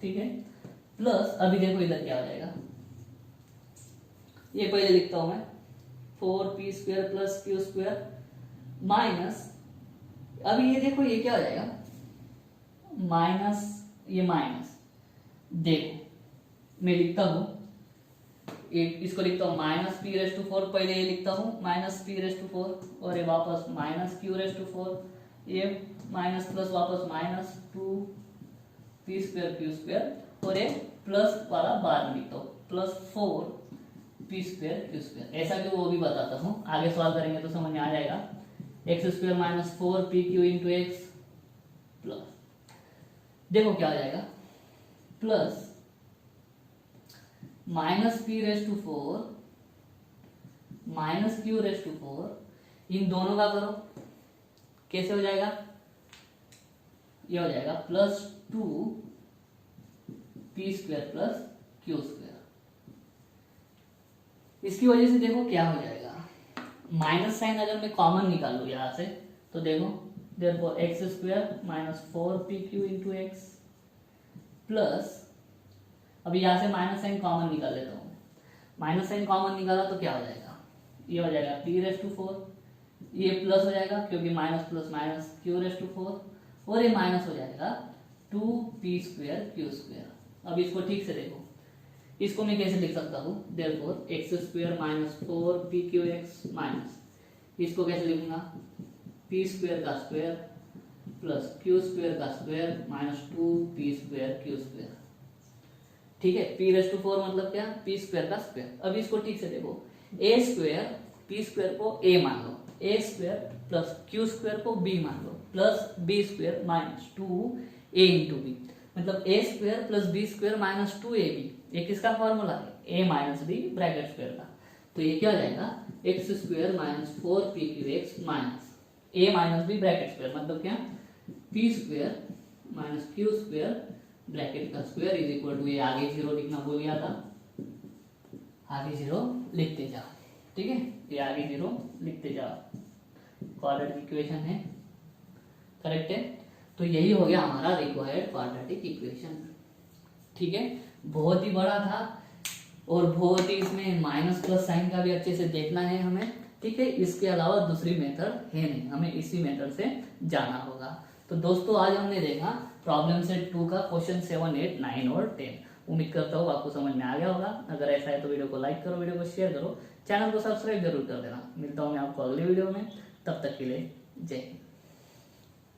ठीक है, प्लस अभी देखो इधर क्या हो जाएगा, ये पहले लिखता हूं मैं 4p square plus Q square minus, अभी ये देखो ये क्या हो जाएगा, माइनस ये माइनस, देखो मैं लिखता हूं, इसको लिखता हूं माइनस पी रेस टू 4, पहले ये लिखता हूं माइनस पी रेस टू 4 और ये वापस माइनस क्यू रेस टू 4, ये माइनस प्लस वापस minus 2 P square q square और ये प्लस वाला बाद में लिखता हूं plus 4 p square q square. ऐसा क्यों वो भी बताता हूँ, आगे सॉल्व करेंगे तो समझ में आ जाएगा। X square minus 4pq into x plus, देखो क्या आ जाएगा, plus minus p raise to 4 minus q raise to 4, इन दोनों का करो, कैसे हो जाएगा, ये हो जाएगा plus 2 P square plus Q square. इसकी वजह से देखो क्या हो जाएगा, माइनस साइन अगर मैं कॉमन निकालू यहां से तो देखो therefore X square minus 4pq into x plus, अभी यहां से माइनस साइन कॉमन निकाल लेता हूं, माइनस साइन कॉमन निकाला तो क्या हो जाएगा, ये हो जाएगा p रेस टू 4, ये प्लस हो जाएगा क्योंकि minus plus minus q raise to 4 और ये माइनस हो जाएगा 2p स्क्वायर क्यू स्क्वायर। अब इसको ठीक से देखो, इसको मैं कैसे लिख सकता हूँ, therefore X square minus 4pqx minus, इसको कैसे लिखूंगा, पी स्क्वायर का स्क्वायर प्लस क्यू स्क्वायर का square minus 2p square q square, ठीक है, p रेस टू 4 मतलब क्या, पी स्क्वायर का स्क्वायर। अब इसको ठीक से देखो, ए स्क्वायर पी स्क्वायर को a मान लो, A square plus Q square को b मान लो plus B square minus 2a into B, मतलब A square plus B square minus 2ab, ये किसका फॉर्मूला है, a minus B bracket square का, तो ये क्या हो जाएगा, x square minus 4pqx minus a minus B bracket square मतलब क्या, p square minus Q square bracket का स्क्वायर इज इक्वल टू, ये आगे जीरो लिखना भूल गया था, आगे जीरो लिखते जाओ, ठीक है, ये आगे जीरो लिखते जाओ, क्वाड्रेटिक इक्वेशन है, करेक्ट है। तो यही हो गया हमारा रिक्वायर्ड क्वाड्रेटिक इक्वेशन, ठीक है, बहुत ही बड़ा था और बहुत ही इसमें माइनस प्लस साइन का भी अच्छे से देखना है हमें, ठीक है, इसके अलावा दूसरी मेथड है नहीं, हमें इसी मेथड से जाना होगा। तो दोस्तों आज हमने देखा प्रॉब्लम सेट 2 का क्वेश्चन 7, 8, 9 और 10। उम्मीद करता हूँ आपको समझ में आ गया होगा। अगर ऐसा है तो वीडियो को लाइक करो, वीडियो को शेयर करो, चैनल को सब्सक्राइब जरूर कर देना। मिलता हूँ मैं आपको अगले वीडियो में, तब तक के लिए जय हिंद।